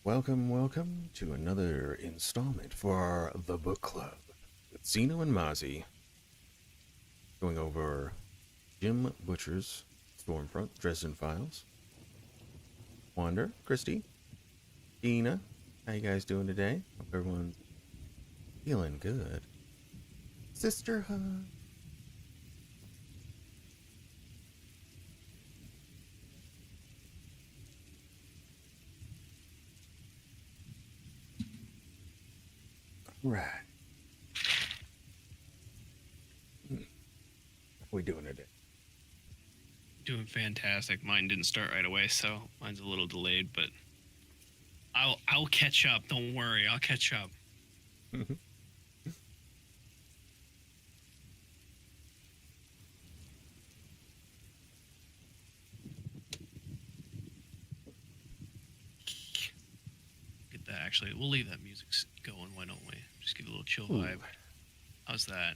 welcome to another installment for the book club with Xeno and Mozzie, going over Jim Butcher's Stormfront Dresden Files. Wander, Christy, Dina, how you guys doing today? Hope everyone's feeling good. Sisterhood. Right. How we doing today? Doing fantastic. Mine didn't start right away, so mine's a little delayed, but I'll catch up. Don't worry, I'll catch up. Get that. Actually, we'll leave that music going. Why don't we? Just give it a little chill vibe. How's that?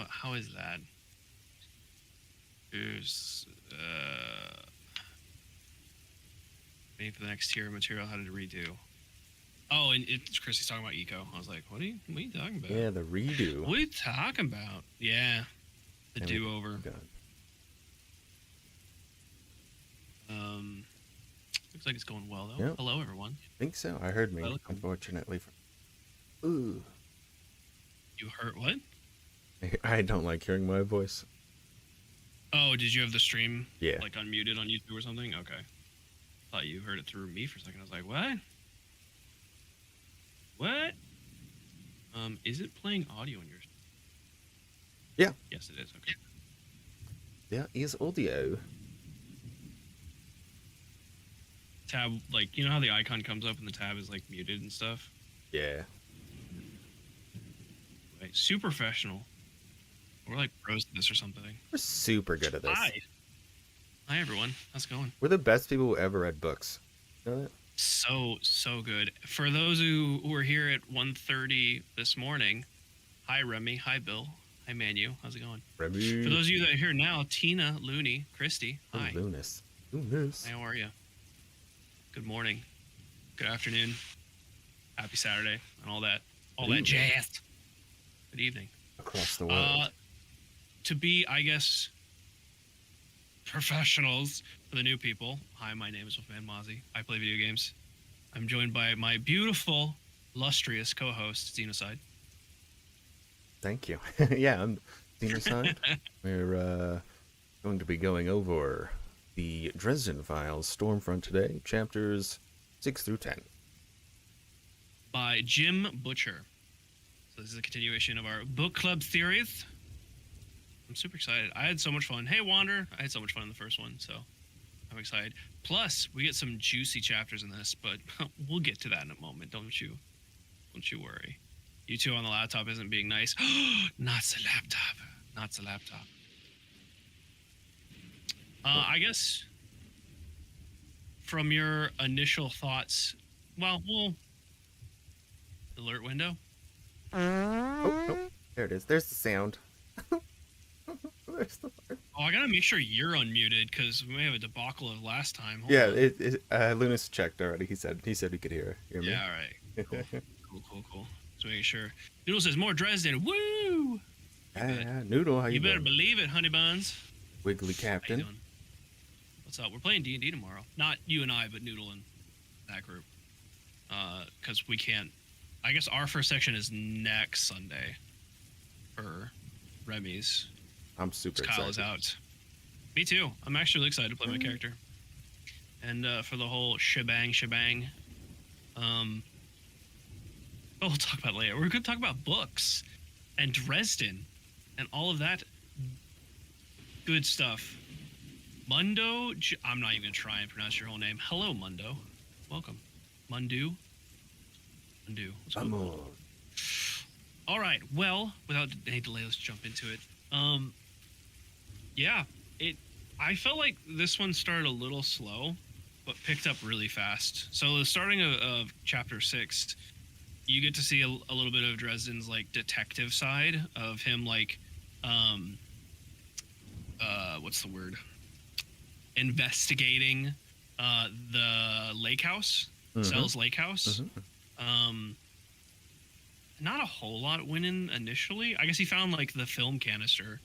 How is that? Here's waiting for the next tier of material. How to redo? Oh, and Chrissy's talking about eco. I was like, what are you talking about? Yeah, the redo. What are you talking about? Yeah, the do-over. Looks like it's going well though. Yep. Hello, everyone. I think so. I heard me. Unfortunately, ooh. You heard what? I don't like hearing my voice. Oh, did you have the stream? Yeah. Like unmuted on YouTube or something? Okay. Thought you heard it through me for a second. I was like, what? What? Is it playing audio on yours? Yeah. Yes, it is. Okay. Yeah, is audio. Tab, like, you know how the icon comes up and the tab is like muted and stuff? Yeah. Right. Super professional. We're like pros at this or something. We're super good at this. Hi everyone. How's it going? We're the best people who ever read books. You know that? So good. For those who were here at 1:30 this morning, hi Remy, hi Bill, hi Manu. How's it going? Remy. For those of you that are here now, Tina, Looney, Christy, hi. Lunas. How are you? Good morning. Good afternoon. Happy Saturday and all that jazz. Good evening. Across the world. To be, I guess, professionals for the new people. Hi, my name is Xeno and Mozzie. I play video games. I'm joined by my beautiful, illustrious co-host, Xenocide. Thank you. Yeah, I'm Xenocide. We're going to be going over the Dresden Files Stormfront today, chapters 6 through 10. By Jim Butcher. So this is a continuation of our book club series. I'm super excited. I had so much fun. Hey, Wander. I had so much fun in the first one, so I'm excited. Plus, we get some juicy chapters in this, but we'll get to that in a moment. Don't you worry. You two on the laptop isn't being nice. Not the laptop. Not the laptop. I guess from your initial thoughts, well, alert window. Oh, there it is. There's the sound. Oh, I gotta make sure you're unmuted because we may have a debacle of last time. Hold on. Lunas checked already. He said he could hear me. Yeah, all right. Cool. Just making sure. Noodle says more Dresden. Woo! Yeah, Noodle, how you doing? You better believe it, honey buns. Wiggly Captain. How you doing? What's up? We're playing D&D tomorrow. Not you and I, but Noodle and that group. Because we can't. I guess our first section is next Sunday for Remy's. I'm super excited. Kyle is out. Me too. I'm actually really excited to play my character. And for the whole shebang. We'll talk about it later. We're going to talk about books and Dresden and all of that good stuff. Mundo, I'm not even going to try and pronounce your whole name. Hello, Mundo. Welcome. Mundu. What's going on? All right. Well, without any delay, let's jump into it. Yeah, I felt like this one started a little slow, but picked up really fast. So the starting of chapter 6, you get to see a little bit of Dresden's like detective side of him, like, what's the word? Investigating the lake house Sells Lake House. Mm-hmm. Um, Not a whole lot went in initially. I guess he found like the film canister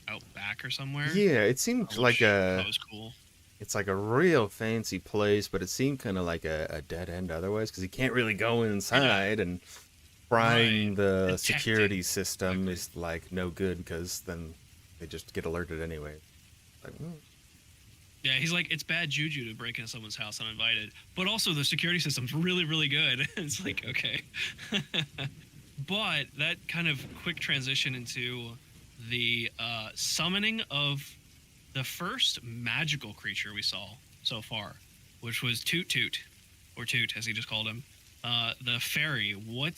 out back or somewhere, Yeah, it seemed like which I thought was cool. it's like a real fancy place, but it seemed kind of like a dead end otherwise because he can't really go inside, and Right. frying the Detecting. security system Exactly. is like no good because then they just get alerted anyway. Like, Yeah, he's like, it's bad juju to break into someone's house uninvited, but also the security system's really, really good. It's like, okay. But that kind of quick transition into the summoning of the first magical creature we saw so far, which was Toot Toot, or Toot as he just called him, the fairy. What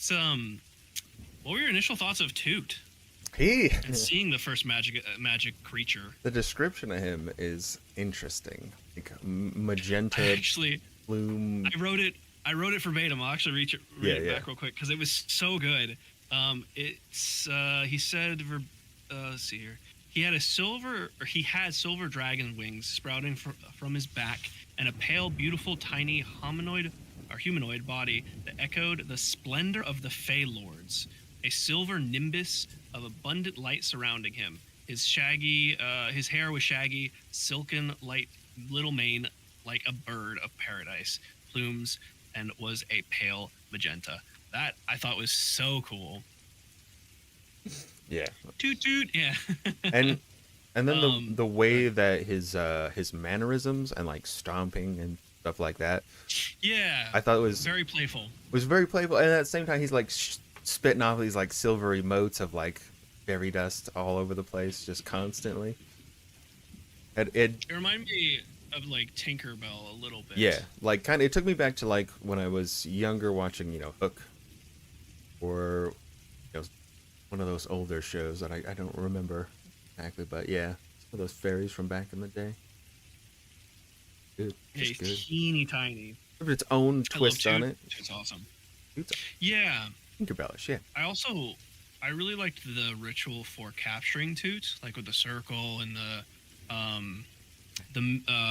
were your initial thoughts of Toot he and seeing the first magic creature? the description of him is interesting, like I magenta actually bloom. I wrote it verbatim. I'll actually read it Yeah. back real quick because it was so good. He said, let's see here. He had silver dragon wings sprouting from his back, and a pale, beautiful, tiny humanoid body that echoed the splendor of the Fey Lords. A silver nimbus of abundant light surrounding him. His hair was shaggy, silken, light, little mane like a bird of paradise, plumes, and was a pale magenta. That I thought was so cool. Yeah, Toot toot, yeah. and and then the way But that his mannerisms and like stomping and stuff like that, yeah, I thought it very playful. was very playful, and at the same time he's like spitting off these like silvery motes of like fairy dust all over the place just constantly. It It reminded me of like Tinkerbell a little bit. yeah, like kind of it took me back to like when I was younger watching Hook, or one of those older shows that I don't remember exactly, but yeah, some of those fairies from back in the day. Good, Yeah, just he's good. teeny tiny. With its own I love twist on Toot. it. It's awesome. It's Yeah, Tinkerbellish, yeah. I really liked the ritual for capturing Toot, like with the circle and the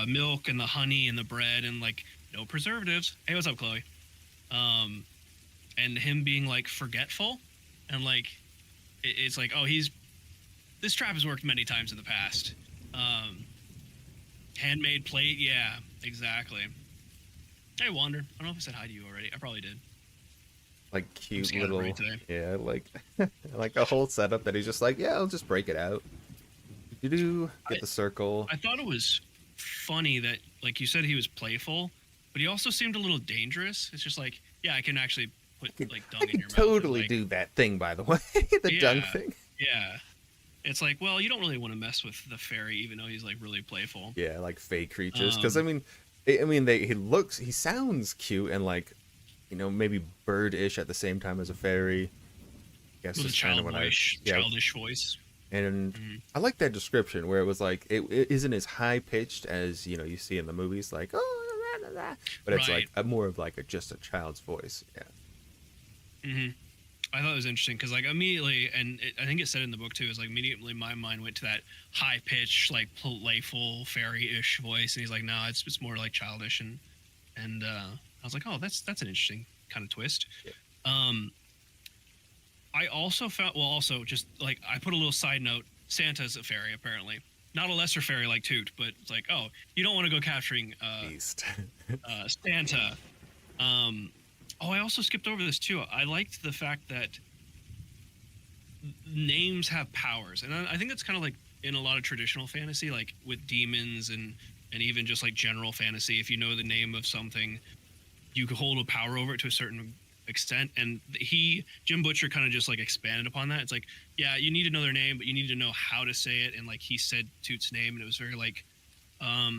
milk and the honey and the bread and like no preservatives. Hey, what's up, Chloe? And him being like forgetful, and like it's like, oh, this trap has worked many times in the past. Handmade plate, yeah, exactly. Hey, Wander. I don't know if I said hi to you already. I probably did. Like cute scatterbrained little, today. yeah, like like a whole setup that he's just like, yeah, I'll just break it out. You do get the circle. I thought it was funny that, like you said, he was playful, but he also seemed a little dangerous. It's just like, yeah, I can actually put like dung I in can your mouth. totally like, do that thing, by the way, the dung thing. Yeah. It's like, well, you don't really want to mess with the fairy, even though he's like really playful. Yeah, like fake creatures. Because he sounds cute and like, maybe birdish at the same time as a fairy. I guess With a is kind of what childish voice. And Mhm. I like that description where it was like it isn't as high pitched as you see in the movies, like oh, blah, blah, blah. But it's like Right. more of like just a child's voice. Yeah. hmm I thought it was interesting because, like, immediately, and I think it said in the book too, is like immediately my mind went to that high pitched, like playful, fairy ish voice, and he's like, no, it's more like childish, and I was like, oh, that's an interesting kind of twist. Yeah. I also found, well, also just like I put a little side note: Santa's a fairy, apparently. Not a lesser fairy like Toot, but it's like, oh, you don't want to go capturing Beast. Santa. I also skipped over this too. I liked the fact that names have powers, and I think that's kind of like in a lot of traditional fantasy, like with demons and even just like general fantasy. If you know the name of something, you can hold a power over it to a certain extent. And Jim Butcher kind of just like expanded upon that. It's like, yeah, you need to know their name, but you need to know how to say it. And like he said Toot's name, and it was very like, I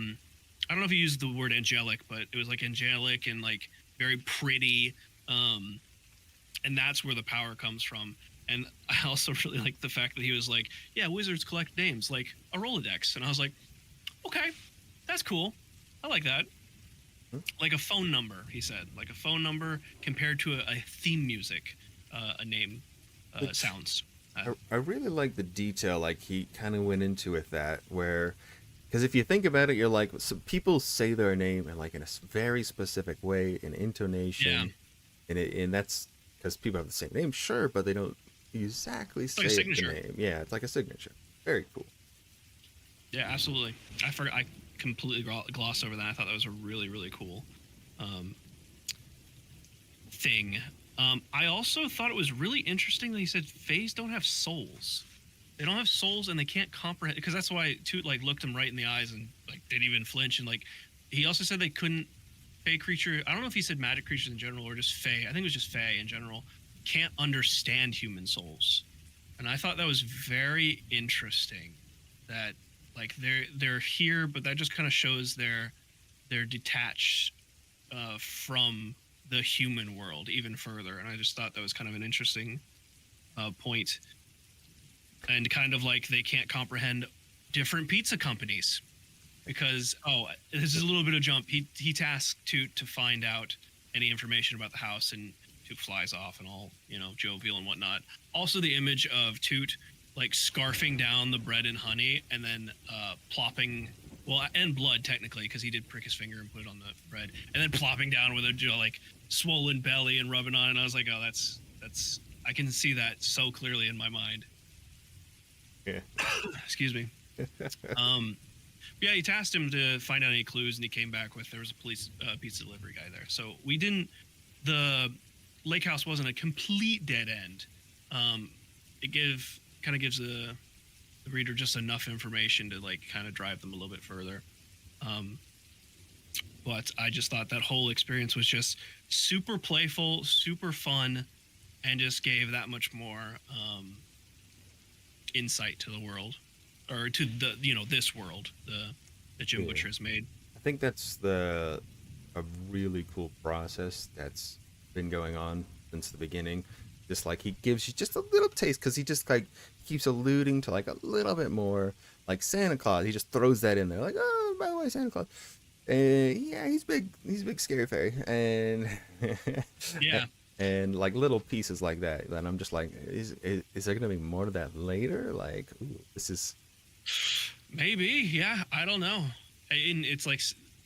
don't know if he used the word angelic, but it was like angelic and like very pretty. And that's where the power comes from. And I also really like the fact that he was like, yeah, wizards collect names like a Rolodex. And I was like, okay, that's cool. I like that. Like a phone number, he said. Like a phone number compared to a theme music, a name sounds. I really like the detail, like he kind of went into with that, where Because if you think about it, you're like, so people say their name in like in a very specific way, in Yeah, intonation, and that's because people have the same name, sure, but they don't exactly it's like a say it the signature. name. Yeah, it's like a signature. Very cool. Yeah, absolutely. I forgot. I completely glossed over that. I thought that was a really, really cool um, thing. I also thought it was really interesting that he said Fays don't have souls. They don't have souls, and they can't comprehend. Because that's why Toot like looked him right in the eyes and like didn't even flinch. And like he also said they couldn't. Fey creature. I don't know if he said magic creatures in general or just Fey. I think it was just Fey in general. Can't understand human souls, and I thought that was very interesting. That like they're here, but that just kind of shows they're detached from the human world even further. And I just thought that was kind of an interesting point. And kind of like they can't comprehend different pizza companies because this is a little bit of jump. He tasked to find out any information about the house, and Toot flies off and all jovial and whatnot. Also, the image of Toot like scarfing down the bread and honey and then plopping, well, and blood technically because he did prick his finger and put it on the bread, and then plopping down with a like swollen belly and rubbing on it. And I was like, oh, that's I can see that so clearly in my mind. Yeah. Excuse me. Yeah, he tasked him to find out any clues, and he came back with there was a police pizza delivery guy there. So the lake house wasn't a complete dead end. It gives the reader just enough information to like kind of drive them a little bit further. But I just thought that whole experience was just super playful, super fun, and just gave that much more insight to the world, or to the this world that Jim Butcher has made. I think that's a really cool process that's been going on since the beginning. Just like he gives you just a little taste because he just like keeps alluding to like a little bit more, like Santa Claus. He just throws that in there, like, oh, by the way, Santa Claus. Yeah, he's big. He's a big scary fairy, and Yeah. and like little pieces like that. And I'm just like, is there gonna be more of that later? Like, ooh, this is Maybe, yeah. I don't know. And it's like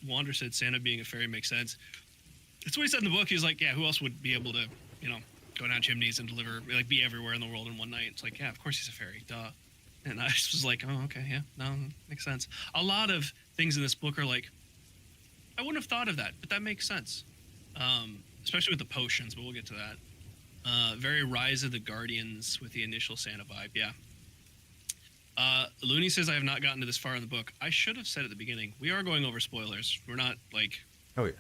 Wander said, Santa being a fairy makes sense. That's what he said in the book. He's like, yeah, who else would be able to, go down chimneys and deliver, like, be everywhere in the world in one night? It's like, yeah, of course he's a fairy, duh. And I just was like, oh, okay, yeah, no, makes sense. A lot of things in this book are like, I wouldn't have thought of that, but that makes sense. Especially with the potions, but we'll get to that. Very Rise of the Guardians with the initial Santa vibe, yeah. Looney says, I have not gotten to this far in the book. I should have said at the beginning, we are going over spoilers. We're not, like... Oh, yeah.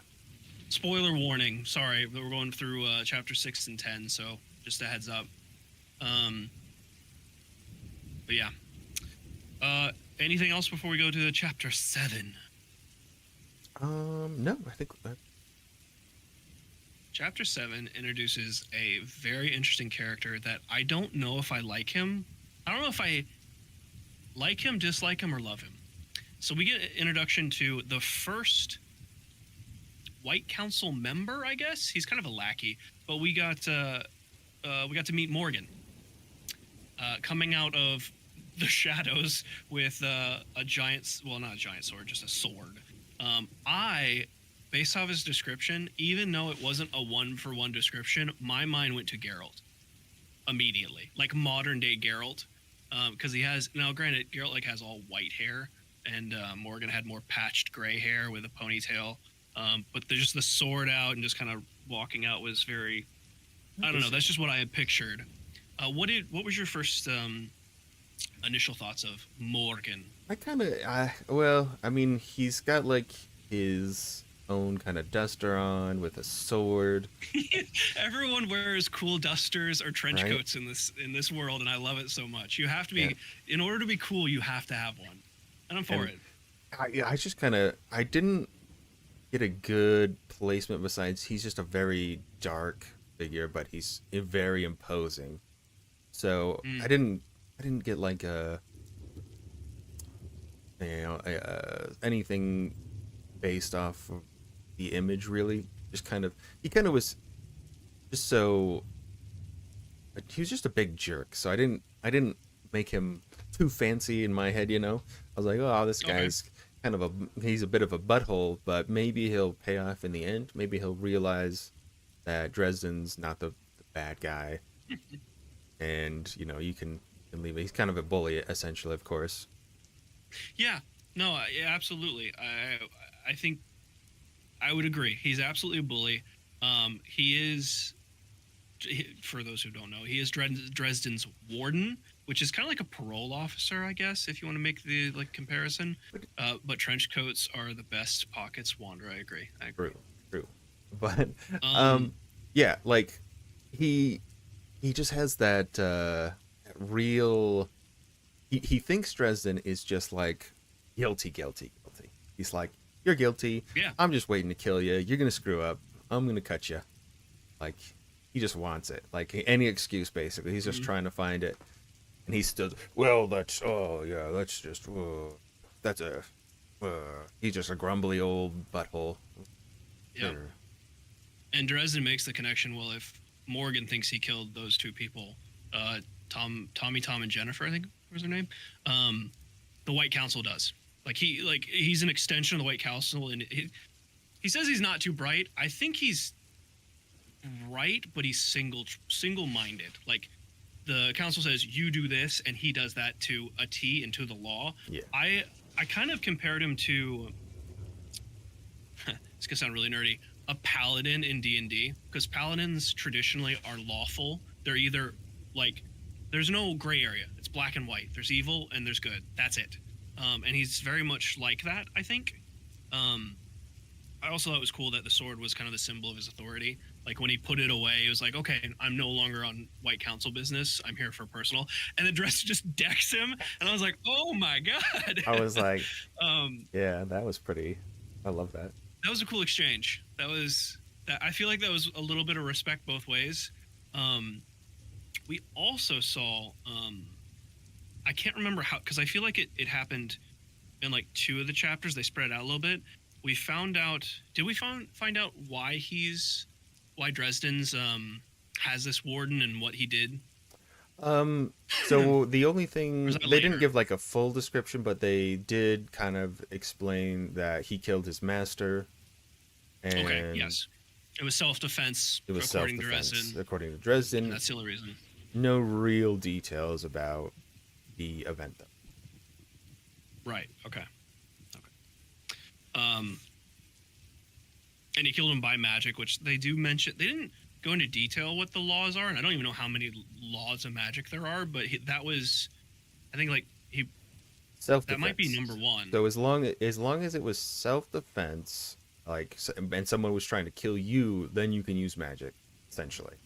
Spoiler warning. Sorry, we're going through chapter 6 and 10, so just a heads up. But yeah. Anything else before we go to chapter 7? No, I think that... Chapter 7 introduces a very interesting character that I don't know if I like him. I don't know if I like him, dislike him, or love him. So we get an introduction to the first White Council member, I guess. He's kind of a lackey, but we got to meet Morgan, coming out of the shadows with a giant, well, not a giant sword, just a sword. Based off his description, even though it wasn't a one-for-one description, my mind went to Geralt immediately, like modern-day Geralt, because he has, now granted, Geralt like has all white hair, and Morgan had more patched gray hair with a ponytail. But there's just the sword out and just kind of walking out was very, I don't know. That's just what I had pictured. What was your first initial thoughts of Morgan? I mean, he's got like his own kind of duster on with a sword. Everyone wears cool dusters or trench Right? coats in this world, and I love it so much. You have to be, in order to be cool, you have to have one, and I'm for it. I didn't get a good placement. Besides, he's just a very dark figure, but he's very imposing. So I didn't get like anything based off of the image really. He kind of was just so, he was just a big jerk. So I didn't make him too fancy in my head. I was like, oh, this guy's kind of he's a bit of a butthole, but maybe he'll pay off in the end. Maybe he'll realize that Dresden's not the bad guy, and you can leave it. He's kind of a bully, essentially, of course. Yeah, no, yeah, absolutely. I think I would agree. He's absolutely a bully. He is, for those who don't know, he is Dresden's warden, which is kind of like a parole officer, I guess, if you want to make the comparison. But trench coats are the best pockets. Wander, I agree. True, true. But Um, yeah, like he he just has that real. He thinks Dresden is just like guilty, guilty, guilty. He's like, you're guilty. yeah. I'm just waiting to kill you. You're gonna screw up. I'm gonna cut you. Like he just wants it. Like any excuse, basically. He's just Mhm. trying to find it. And he's still, well, that's just, that's a, he's just a grumbly old butthole. Yeah. Sure. And Dresden makes the connection. Well, if Morgan thinks he killed those two people, Tommy, Tom, and Jennifer, I think was their name. The White Council does. He's an extension of the White Council, and he says he's not too bright. I think he's right, but he's single-minded. Like the council says, you do this, and he does that to a T and to the law. Yeah. I kind of compared him to. It's gonna sound really nerdy. A paladin in D&D, because paladins traditionally are lawful. They're either like, there's no gray area. It's black and white. There's evil and there's good. That's it. And he's very much like that, I think. I also thought it was cool that the sword was kind of the symbol of his authority. Like when he put it away, it was like, okay, I'm no longer on White Council business. I'm here for personal. And the dress just decks him, and I was like, oh my god. I was like, um, yeah, that was pretty. I love that. that was a cool exchange. I feel like that was a little bit of respect both ways. We also saw, I can't remember how, because I feel like it happened in like two of the chapters. They spread it out a little bit. We found out. Did we find out why Dresden's has this warden and what he did? So the only thing, Or was that they didn't later? give like a full description, but they did kind of explain that he killed his master, and Okay, yes. It was self-defense, it was according to self-defense. Dresden. According to And Dresden, that's the only reason. no real details about the event, though. Right. Okay. Um, and he killed him by magic, which they do mention. They didn't go into detail what the laws are, and I don't even know how many laws of magic there are. But that was, I think, like Self-defense. that might be number one. So as long as it was self-defense, and someone was trying to kill you, then you can use magic. Essentially,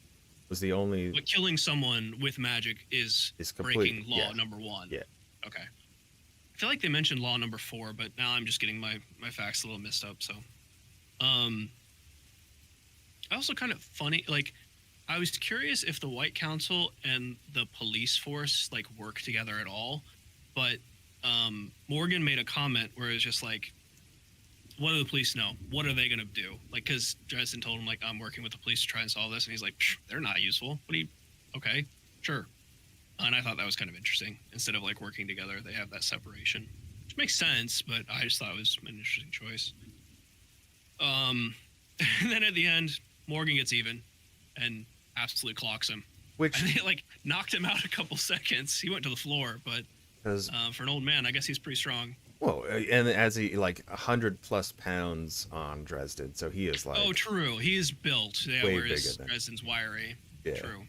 was the only But killing someone with magic is complete. breaking law Yeah. number one. Yeah. Okay. I feel like they mentioned law number 4, but now I'm just getting my facts a little messed up. So, also kind of funny. Like, I was curious if the White Council and the police force like work together at all. But Morgan made a comment where it was just like, what do the police know? What are they going to do? Like, because Dresden told him, like, I'm working with the police to try and solve this. And he's like, they're not useful. What do you, okay, sure. And I thought that was kind of interesting. Instead of, like, working together, they have that separation. Which makes sense, but I just thought it was an interesting choice. And then at the end, Morgan gets even and absolutely clocks him. which I think it, like, knocked him out a couple seconds. He went to the floor, but because for an old man, I guess he's pretty strong. well, and as he like 100+ pounds on Dresden, so he is like Oh, true. He is built. Yeah, way whereas bigger than- Dresden's wiry. Yeah. True.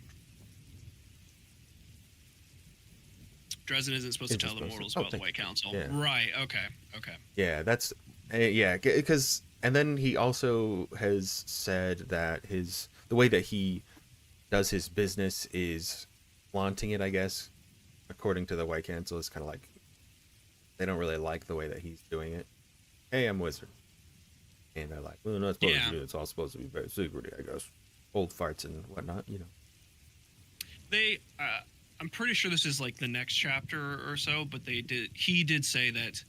Dresden isn't supposed to Isn't tell the supposed to- mortals oh, about the thank White Council. Yeah. Right. Okay. Okay. Yeah, that's yeah, because and then he also has said that the way that he does his business is flaunting it, I guess, according to the White Council. Is kind of like they don't really like the way that he's doing it. Hey, I'm a wizard, and they're like, well, not supposed Yeah. to do it. It's all supposed to be very secret, I guess. Old farts and whatnot. They. I'm pretty sure this is like the next chapter or so, but he did say that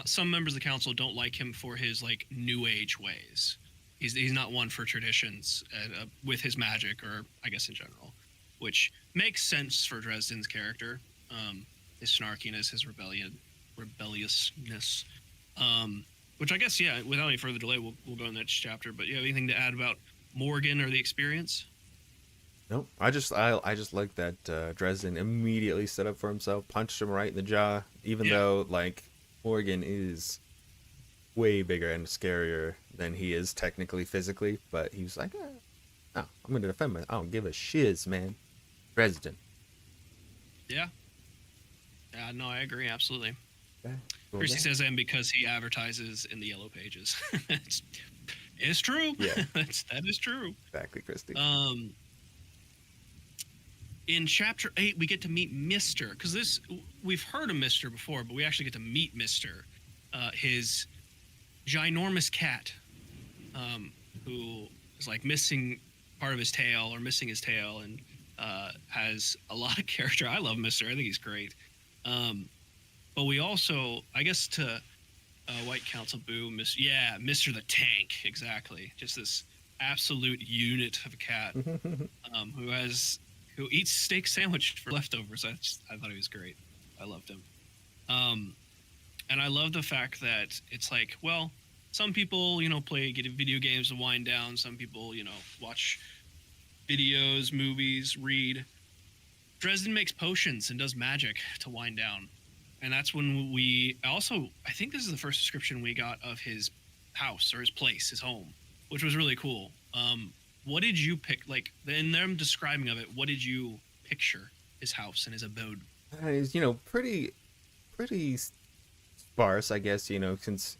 some members of the council don't like him for his like new age ways. He's not one for traditions with his magic, or I guess in general, which makes sense for Dresden's character. His snarkiness, his rebellion. rebelliousness. Which I guess, yeah, without any further delay, we'll go in the next chapter. But you have anything to add about Morgan or the experience? Nope. I just like that Dresden immediately stood up for himself, punched him right in the jaw, even Yeah. though like Morgan is way bigger and scarier than he is technically physically, but he was like, no, I'm gonna defend myself. I don't give a shiz, man. Dresden. Yeah. Yeah, no, I agree, absolutely. Okay. Cool Christy guy. says, and because he advertises in the yellow pages. It's true. Yeah. That is true. Exactly, Christy. In chapter 8, we get to meet Mister, because we've heard of Mister before, but we actually get to meet Mister, his ginormous cat, who is like missing part of his tail or missing his tail, and has a lot of character. I love Mister. I think he's great. But we also, I guess, to White Council Boo, Mister the Tank, exactly. Just this absolute unit of a cat who eats steak sandwich for leftovers. I thought he was great. I loved him. And I love the fact that it's like, well, some people, get video games to wind down. Some people, watch videos, movies, read. Dresden makes potions and does magic to wind down. And that's when I think this is the first description we got of his house or his place, his home, which was really cool. What did you pick? Like, in them describing of it, what did you picture his house and his abode? He's, pretty sparse, I guess, since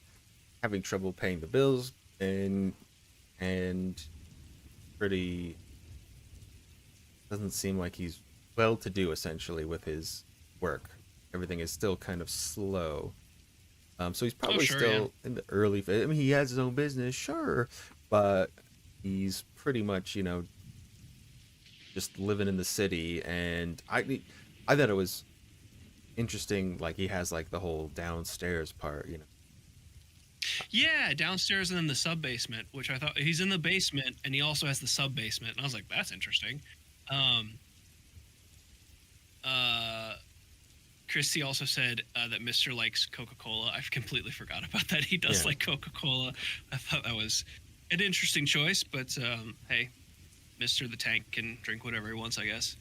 having trouble paying the bills and pretty doesn't seem like he's well to do essentially with his work. Everything is still kind of slow. So he's probably still in the early phase. I mean, he has his own business, sure, but he's pretty much, just living in the city. And I thought it was interesting, like he has like the whole downstairs part, Yeah, downstairs and then the sub basement, which I thought he's in the basement and he also has the sub basement, and I was like, that's interesting. Christy also said that Mister likes Coca-Cola. I completely forgot about that. He does like Coca-Cola. I thought that was an interesting choice, but hey, Mister the Tank can drink whatever he wants, I guess.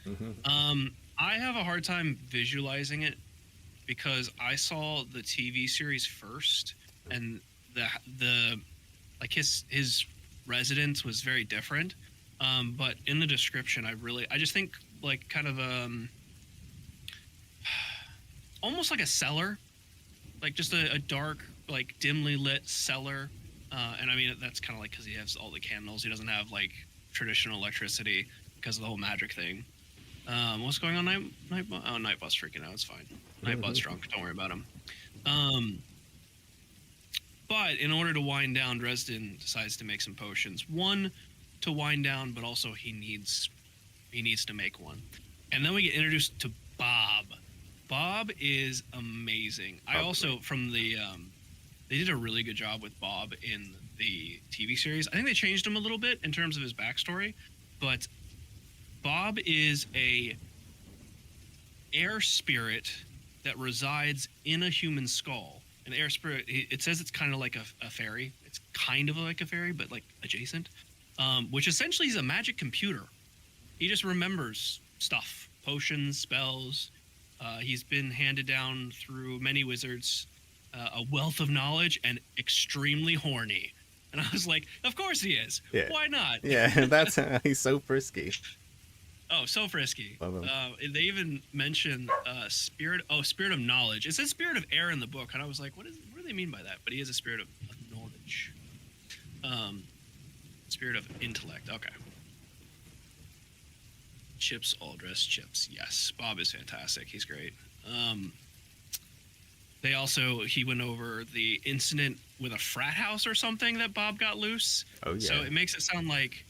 I have a hard time visualizing it because I saw the TV series first, and the like his residence was very different. But in the description, I just think like kind of almost like a cellar, like just a dark, like dimly lit cellar. And I mean, that's kind of like because he has all the candles. He doesn't have like traditional electricity because of the whole magic thing. What's going on, Nightbot? Oh, Nightbot's freaking out. It's fine. Nightbot's drunk. Don't worry about him. But in order to wind down, Dresden decides to make some potions. One to wind down, but also he needs to make one. And then we get introduced to Bob. Bob is amazing. I also, from the they did a really good job with Bob in the TV series. I think they changed him a little bit in terms of his backstory, but Bob is a air spirit that resides in a human skull. An air spirit, it says it's kind of like a fairy. It's kind of like a fairy, but like adjacent, which essentially is a magic computer. He just remembers stuff, potions, spells. He's been handed down through many wizards, a wealth of knowledge, and extremely horny. And I was like, of course he is. Yeah. Why not? Yeah, that's he's so frisky. Oh, so frisky. Love him. They even mention spirit of knowledge. It says spirit of air in the book, and I was like, what do they mean by that? But he is a spirit of knowledge. Spirit of intellect. Okay. Chips, Aldrich, Chips. Yes, Bob is fantastic. He's great. He went over the incident with a frat house or something that Bob got loose. Oh yeah. So it makes it sound like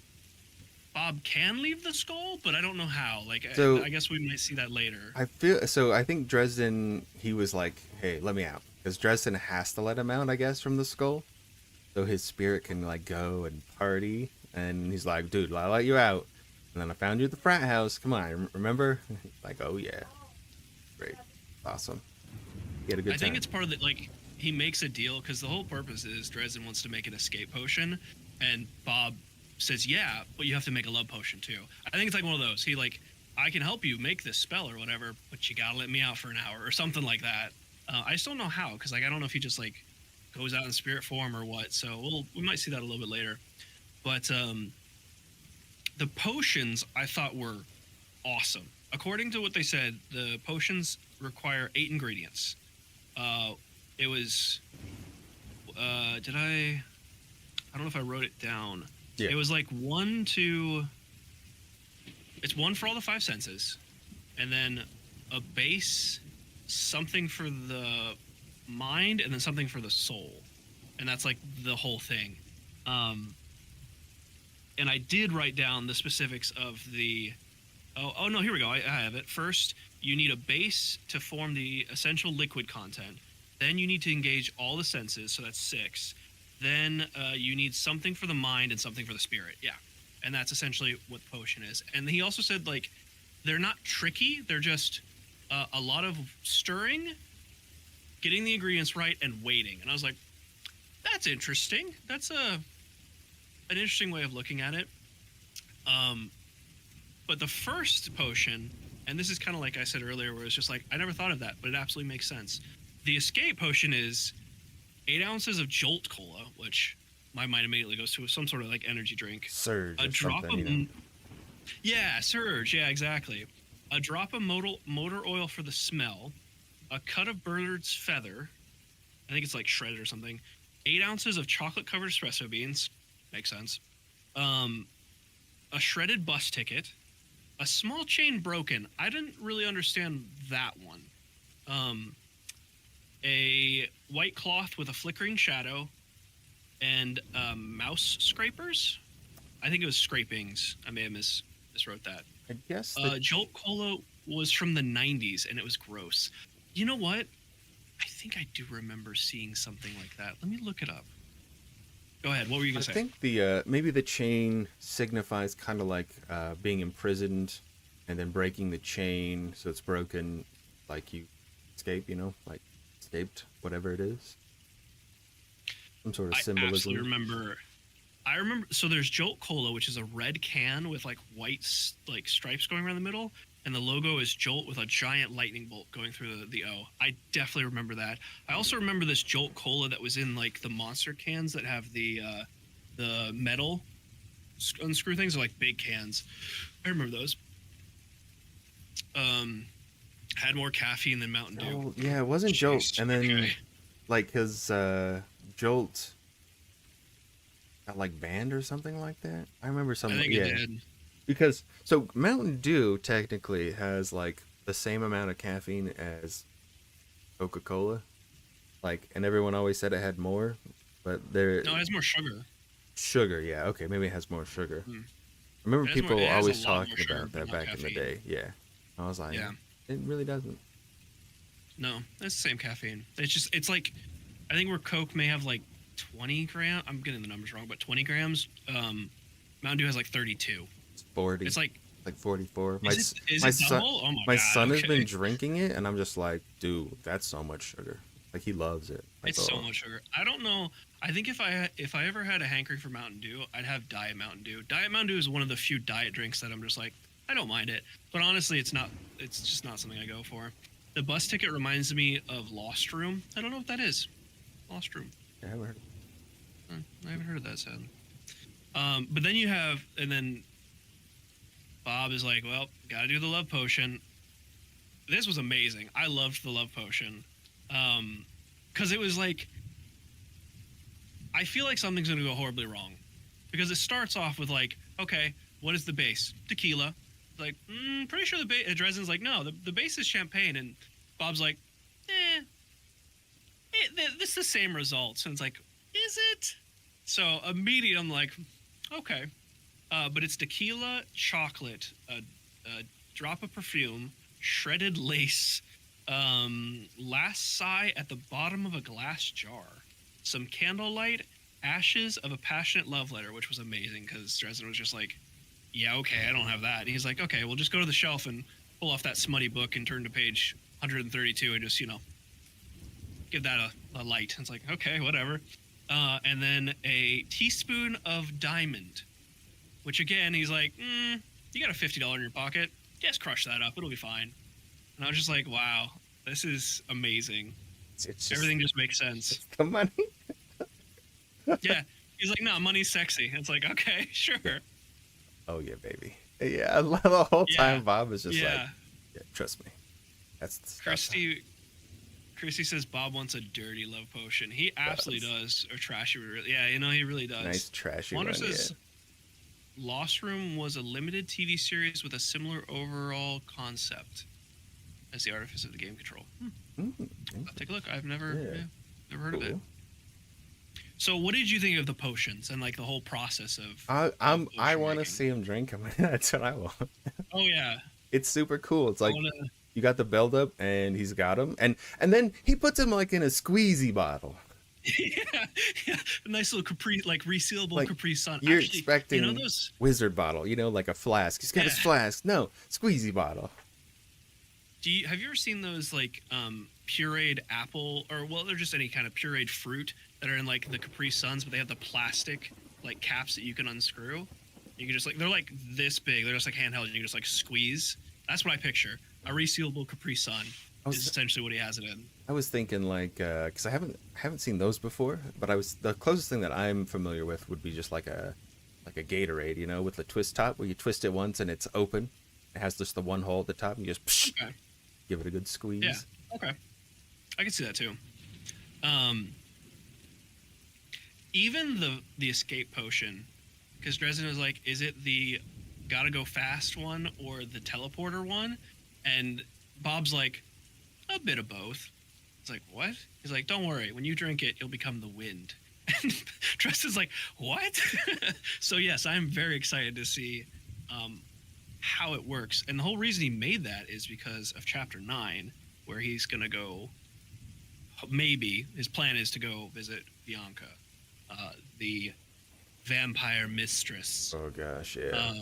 Bob can leave the skull, but I don't know how. Like, So- I guess we might see that later. I think Dresden, he was like, hey, let me out. Because Dresden has to let him out, I guess, from the skull. So his spirit can, like, go and party. And he's like, dude, I'll let you out. And then I found you at the frat house. Come on, remember? Like, oh, yeah. Great. Awesome. He had a good I time. think it's part of the, like, he makes a deal because the whole purpose is Dresden wants to make an escape potion, and Bob says, yeah, but you have to make a love potion too. I think it's like one of those. He like, I can help you make this spell or whatever, but you gotta let me out for an hour or something like that. I just don't know how, because like I don't know if he just like goes out in spirit form or what. So we might see that a little bit later. But the potions I thought were awesome. According to what they said, the potions require 8 ingredients. It was, did I don't know if I wrote it down. Yeah. It was like it's one for all the 5 senses, and then a base, something for the mind, and then something for the soul. And that's like the whole thing. And I did write down the specifics of the, oh no, here we go. I have it. First, you need a base to form the essential liquid content. Then you need to engage all the senses, so that's 6. Then you need something for the mind and something for the spirit. Yeah. And that's essentially what the potion is. And he also said, like, they're not tricky. They're just a lot of stirring, getting the ingredients right, and waiting. And I was like, that's interesting. That's an interesting way of looking at it. But the first potion, and this is kind of like I said earlier, where it's just like, I never thought of that, but it absolutely makes sense. The escape potion is 8 ounces of Jolt Cola, which my mind immediately goes to some sort of like energy drink. Surge. A drop of yeah, Surge. Yeah, exactly. A drop of motor oil for the smell. A cut of bird's feather. I think it's like shredded or something. 8 ounces of chocolate-covered espresso beans. Makes sense. A shredded bus ticket. A small chain broken. I didn't really understand that one. A white cloth with a flickering shadow, and mouse scrapers. I think it was scrapings. I may have miswrote that. I guess. Jolt Cola was from the 90s, and it was gross. You know what? I think I do remember seeing something like that. Let me look it up. Go ahead. What were you going to say? I think the maybe the chain signifies kind of like being imprisoned and then breaking the chain so it's broken, like you escape, like escaped, whatever it is. Some sort of symbolism. I absolutely remember. I remember. So there's Jolt Cola, which is a red can with like white like stripes going around the middle, and the logo is Jolt with a giant lightning bolt going through the O. I definitely remember that. I also remember this Jolt Cola that was in like the monster cans that have the metal unscrew things, are like big cans. I remember those. Had more caffeine than Mountain Dew. Oh, yeah, it wasn't Jolt. And then, okay. like, his Jolt got, like, banned or something like that. I remember something. I think it did. Because, so, Mountain Dew technically has, like, the same amount of caffeine as Coca-Cola. Like, and everyone always said it had more, but there... No, it has more sugar. Sugar, yeah. Okay, maybe it has more sugar. I remember people always talking about that back in the day. Yeah. I was like... Yeah. It really doesn't. No, it's the same caffeine. It's like, I think where Coke may have like 20 grams. I'm getting the numbers wrong, but 20 grams. Mountain Dew has like 32. It's 40. It's like 44. Is it double? Oh my God, son has okay. been drinking it, and I'm just like, dude, that's so much sugar. Like, he loves it. Like, It's so much sugar. I don't know. I think if I ever had a hankering for Mountain Dew, I'd have Diet Mountain Dew. Diet Mountain Dew is one of the few diet drinks that I'm just like, I don't mind it. But honestly, it's just not something I go for. The bus ticket reminds me of Lost Room. I don't know what that is. Lost Room. Yeah, I haven't heard. I haven't heard of that, sad. But then you have, and then Bob is like, well, gotta do the love potion. This was amazing. I loved the love potion. Because it was like, I feel like something's gonna go horribly wrong. Because it starts off with like, okay, what is the base? Tequila. Like, pretty sure the base. Dresden's like, no, the base is champagne. And Bob's like, this is the same results. And it's like, is it? So immediately I'm like, okay. But it's tequila, chocolate, a drop of perfume, shredded lace, last sigh at the bottom of a glass jar, some candlelight, ashes of a passionate love letter, which was amazing because Dresden was just like, yeah, okay, I don't have that. And he's like, okay, well, just go to the shelf and pull off that smutty book and turn to page 132 and just, give that a light. It's like, okay, whatever. And then a teaspoon of diamond, which again, he's like, you got a $50 in your pocket. Just crush that up. It'll be fine. And I was just like, wow, this is amazing. It's just, everything just makes sense. It's the money. Yeah. He's like, no, money's sexy. It's like, okay, sure. Oh, yeah, baby. Yeah, the whole time Bob is just like, yeah, trust me. That's Christy says Bob wants a dirty love potion. He absolutely does. Or trashy. Yeah, he really does. Nice trashy Wander one, says, Lost Room was a limited TV series with a similar overall concept as the artifice of the game control. I'll take a look. I've never heard of it. So what did you think of the potions and like the whole process of I want to see him drink them. That's what I want. Oh yeah. It's super cool. It's like you got the build up and he's got them and then he puts them like in a squeezy bottle. yeah. A nice little Capri, like resealable like, Capri Sun. You're expecting those wizard bottle, like a flask. He's got his flask. No, squeezy bottle. Have you ever seen those like pureed apple they're just any kind of pureed fruit that are in like the Capri Suns, but they have the plastic like caps that you can unscrew. You can just like, they're like this big. They're just like handheld. You can just like squeeze. That's what I picture. A resealable Capri Sun is essentially what he has it in. I was thinking like, cause I haven't seen those before, but the closest thing that I'm familiar with would be just like a Gatorade, with the twist top where you twist it once and it's open. It has just the one hole at the top and you just give it a good squeeze. Yeah. Okay. I can see that too. Even the escape potion, because Dresden was like, is it the gotta go fast one or the teleporter one? And Bob's like, a bit of both. It's like, what? He's like, don't worry. When you drink it, you'll become the wind. And Dresden's like, what? So yes, I'm very excited to see how it works. And the whole reason he made that is because of Chapter 9, where he's going to go, maybe, his plan is to go visit Bianca, the vampire mistress. Oh, gosh, yeah.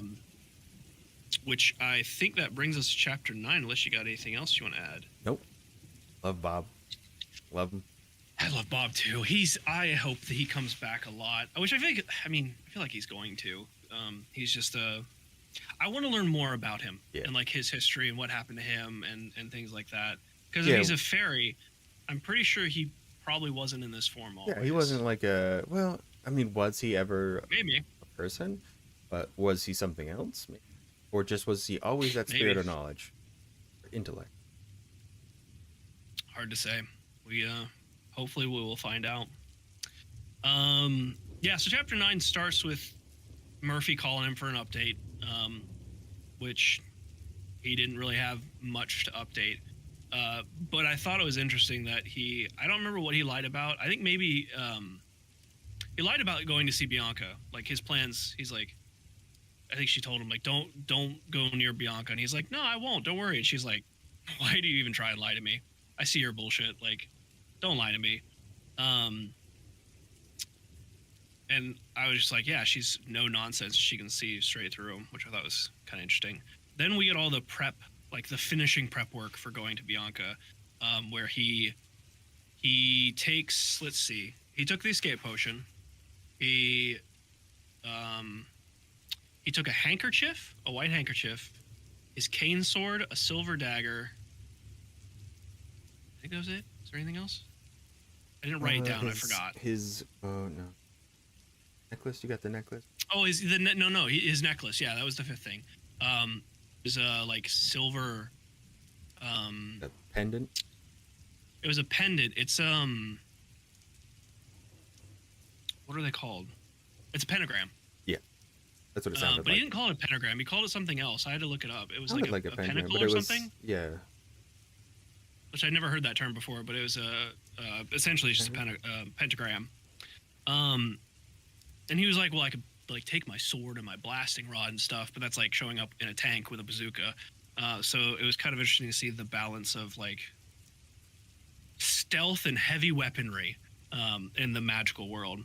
Which I think that brings us to Chapter 9, unless you got anything else you want to add. Nope. Love Bob. Love him. I love Bob, too. I hope that he comes back a lot. I feel like he's going to. He's just I want to learn more about him and like his history and what happened to him and things like that. Because if he's a fairy, I'm pretty sure he probably wasn't in this form always. Yeah, he wasn't like was he ever maybe a person? But was he something else? Maybe. Or just was he always that spirit of knowledge? Or intellect? Hard to say. We hopefully we will find out. So Chapter 9 starts with Murphy calling him for an update. Which he didn't really have much to update. But I thought it was interesting that I don't remember what he lied about. I think maybe he lied about going to see Bianca. Like his plans, he's like, I think she told him like, don't go near Bianca. And he's like, no, I won't. Don't worry. And she's like, why do you even try and lie to me? I see your bullshit. Like, don't lie to me. And I was just like, yeah, she's no nonsense. She can see straight through him, which I thought was kind of interesting. Then we get all the prep, like the finishing prep work for going to Bianca, where he takes, let's see, he took the escape potion. He took a handkerchief, a white handkerchief, his cane sword, a silver dagger. I think that was it. Is there anything else? I didn't write it down. I forgot. His no. Necklace? You got the necklace? Oh, his necklace. Yeah, that was the fifth thing. It was a like silver. A pendant. It was a pendant. It's what are they called? It's a pentagram. Yeah, that's what it sounded like. But he didn't call it a pentagram. He called it something else. I had to look it up. It was like a pentagram, pentacle but or it was, something. Yeah. Which I'd never heard that term before, but it was essentially just a pentagram. And he was like, well, I could like take my sword and my blasting rod and stuff, but that's like showing up in a tank with a bazooka. So it was kind of interesting to see the balance of like stealth and heavy weaponry in the magical world.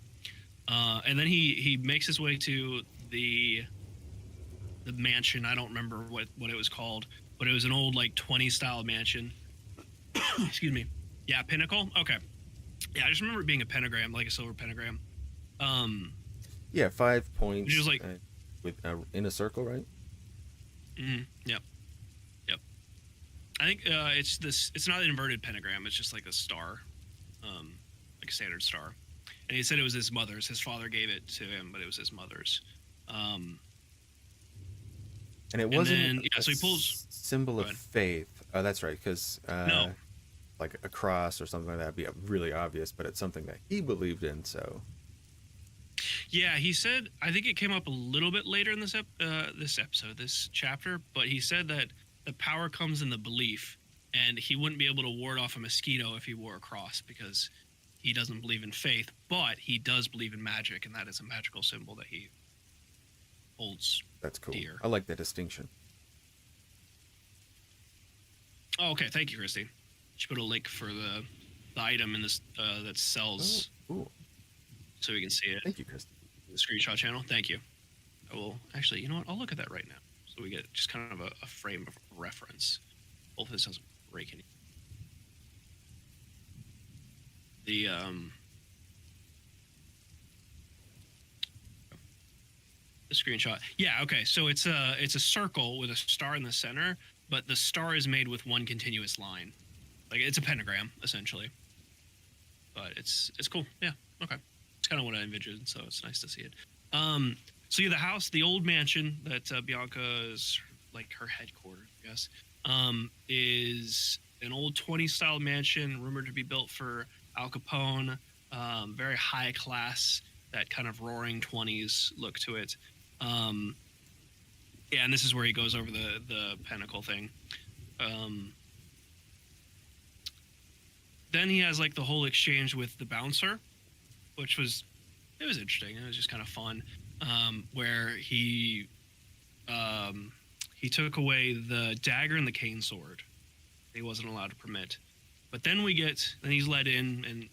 And then he makes his way to the mansion. I don't remember what it was called, but it was an old like 20s style mansion. Excuse me. Yeah, Pinnacle. Okay. Yeah, I just remember it being a pentagram, like a silver pentagram. Um, Yeah, 5 points which was like, with in a circle, right? yep, yep. I think it's this. It's not an inverted pentagram. It's just like a star, um, like a standard star. And he said it was his mother's. His father gave it to him, but it was his mother's. Um, And it and wasn't then yeah, a so he pulls. symbol Go of ahead. faith. Oh, that's right, because No, like a cross or something like that would be really obvious, but it's something that he believed in. So yeah, he said. I think it came up a little bit later in this chapter. But he said that the power comes in the belief, and he wouldn't be able to ward off a mosquito if he wore a cross because he doesn't believe in faith, but he does believe in magic, and that is a magical symbol that he holds that's cool. dear. I like the distinction. Oh, okay. Thank you, Christy. She put a link for the item in this that sells, Oh, cool. so we can see it. Thank you, Christy. The screenshot channel. Thank you. I will actually. You know what? I'll look at that right now, so we get just kind of a frame of reference. Hopefully, this doesn't break any. The screenshot. Yeah. Okay. So it's a circle with a star in the center, but the star is made with one continuous line. Like it's a pentagram essentially. But it's cool. Yeah. Okay. It's kind of what I envisioned, so it's nice to see it. So yeah, the house, the old mansion that Bianca is like her headquarters, I guess, is an old 20s style mansion rumored to be built for Al Capone. Very high class, that kind of roaring 20s look to it. Yeah, and this is where he goes over the pinnacle thing. Then he has like the whole exchange with the bouncer, which was interesting. It was just kind of fun, where he took away the dagger and the cane sword. He wasn't allowed to permit. But then he's let in and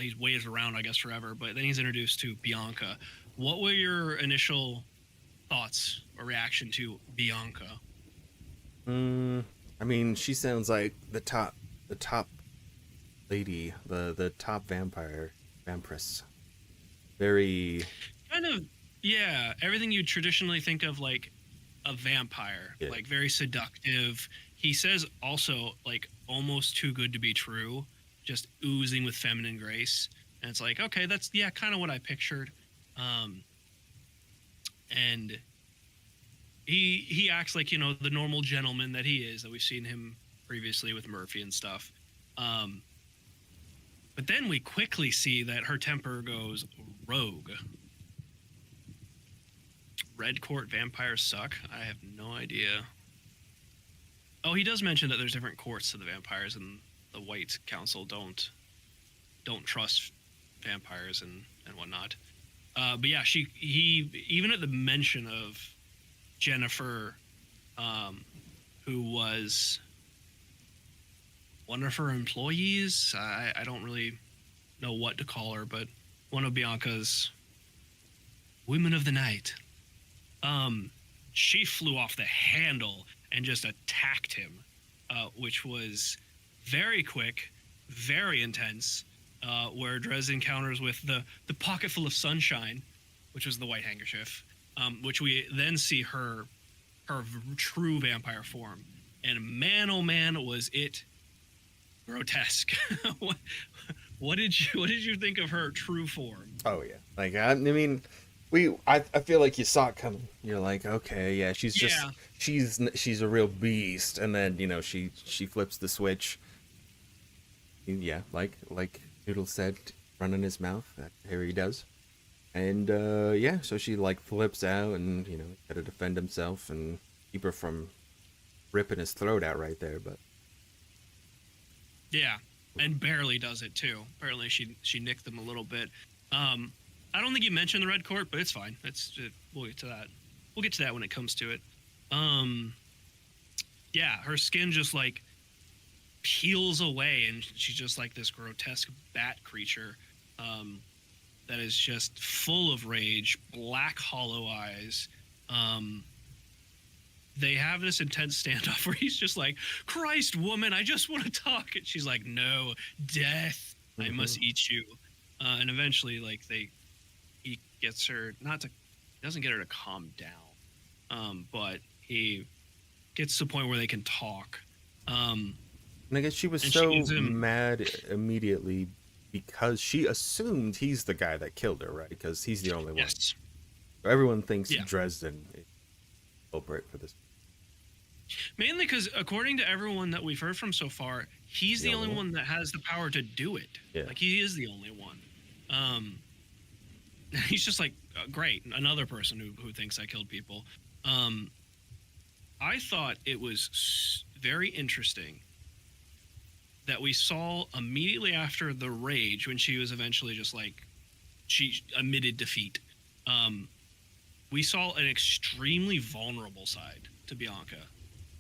he's waited around, I guess, forever. But then he's introduced to Bianca. What were your initial thoughts or reaction to Bianca? I mean, she sounds like the top lady, the top vampiress. Very Kind of, yeah. Everything you traditionally think of like a vampire, Yeah. like very seductive. He says also like almost too good to be true, just oozing with feminine grace. And it's like, okay, that's kind of what I pictured. And he acts like, the normal gentleman that he is, that we've seen him previously with Murphy and stuff. But then we quickly see that her temper goes rogue. Red Court vampires suck. I have no idea. Oh, he does mention that there's different courts to the vampires, and the White Council don't trust vampires and whatnot. But yeah, he even at the mention of Jennifer, who was one of her employees. I don't really know what to call her, but one of Bianca's women of the night. She flew off the handle and just attacked him, which was very quick, very intense. Where Dresden counters with the pocket full of sunshine, which was the white handkerchief, which we then see her true vampire form, and man, oh man, was it grotesque. What did you think of her true form? Oh yeah, like I mean, I feel like you saw it coming. You're like, okay, yeah, she's a real beast, and then she flips the switch. Yeah, like Noodle said, running his mouth. That Harry does, and yeah, so she like flips out, and got to defend himself and keep her from ripping his throat out right there. But yeah, and barely does it too. Apparently, she nicked them a little bit. I don't think you mentioned the Red Court, but it's fine. We'll get to that. We'll get to that when it comes to it. Yeah, her skin just like peels away, and she's just like this grotesque bat creature that is just full of rage, black hollow eyes. They have this intense standoff where he's just like, Christ, woman, I just want to talk. And she's like, no, death. I must eat you. And eventually, like he gets her not to, doesn't get her to calm down, but he gets to the point where they can talk. And I guess she was And she so gives him mad immediately because she assumed he's the guy that killed her, right? Because he's the only one. yes, Everyone thinks yeah. Dresden is culprit for this. Mainly because according to everyone that we've heard from so far, he's the only one that has the power to do it. Yeah. Like he is the only one. He's just like great, another person who thinks I killed people. I thought it was very interesting that we saw immediately after the rage when she was eventually just like she admitted defeat. We saw an extremely vulnerable side to Bianca.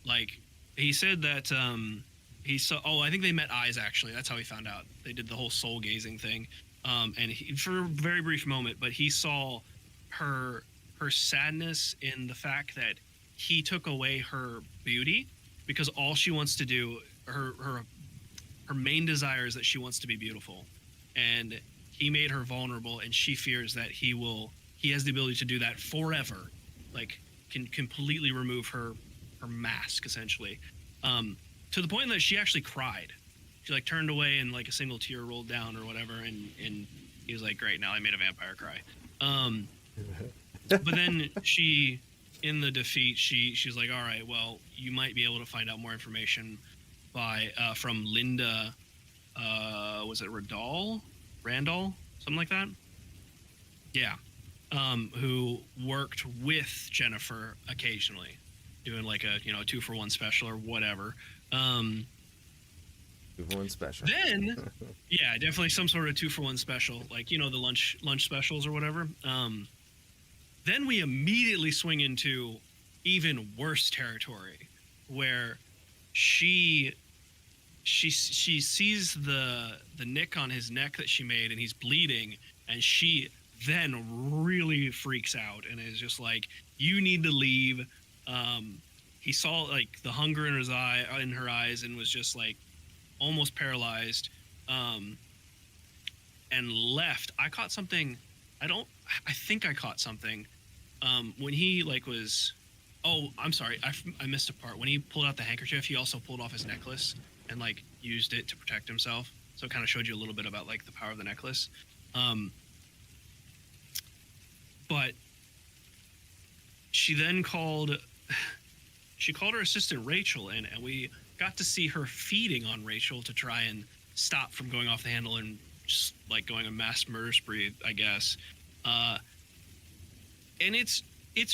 Like he said that he saw. Oh, I think they met eyes. Actually, that's how he found out. They did the whole soul gazing thing, and he, for a very brief moment, but he saw her sadness in the fact that he took away her beauty because all she wants to do, her main desire is that she wants to be beautiful, and he made her vulnerable, and she fears that he has the ability to do that forever, like can completely remove her mask essentially, to the point that she actually cried. She like turned away and like a single tear rolled down or whatever, and he was like, great, now I made a vampire cry. But then she, in the defeat, she's like, all right, well, you might be able to find out more information by from Linda, was it Randall, something like that? Yeah. Who worked with Jennifer occasionally, doing like a 2-for-1 special or whatever. 2-for-1 special. Then, yeah, definitely some sort of 2-for-1 special, like the lunch specials or whatever. Then we immediately swing into even worse territory, where she sees the nick on his neck that she made, and he's bleeding, and she then really freaks out and is just like, you need to leave. He saw like the hunger in her eyes, and was just like almost paralyzed, and left. I caught something. I think I caught something when he like was. Oh, I'm sorry. I missed a part. When he pulled out the handkerchief, he also pulled off his necklace and like used it to protect himself. So it kind of showed you a little bit about like the power of the necklace. But she then called her assistant Rachel in, and we got to see her feeding on Rachel to try and stop from going off the handle and just like going a mass murder spree, I guess. And it's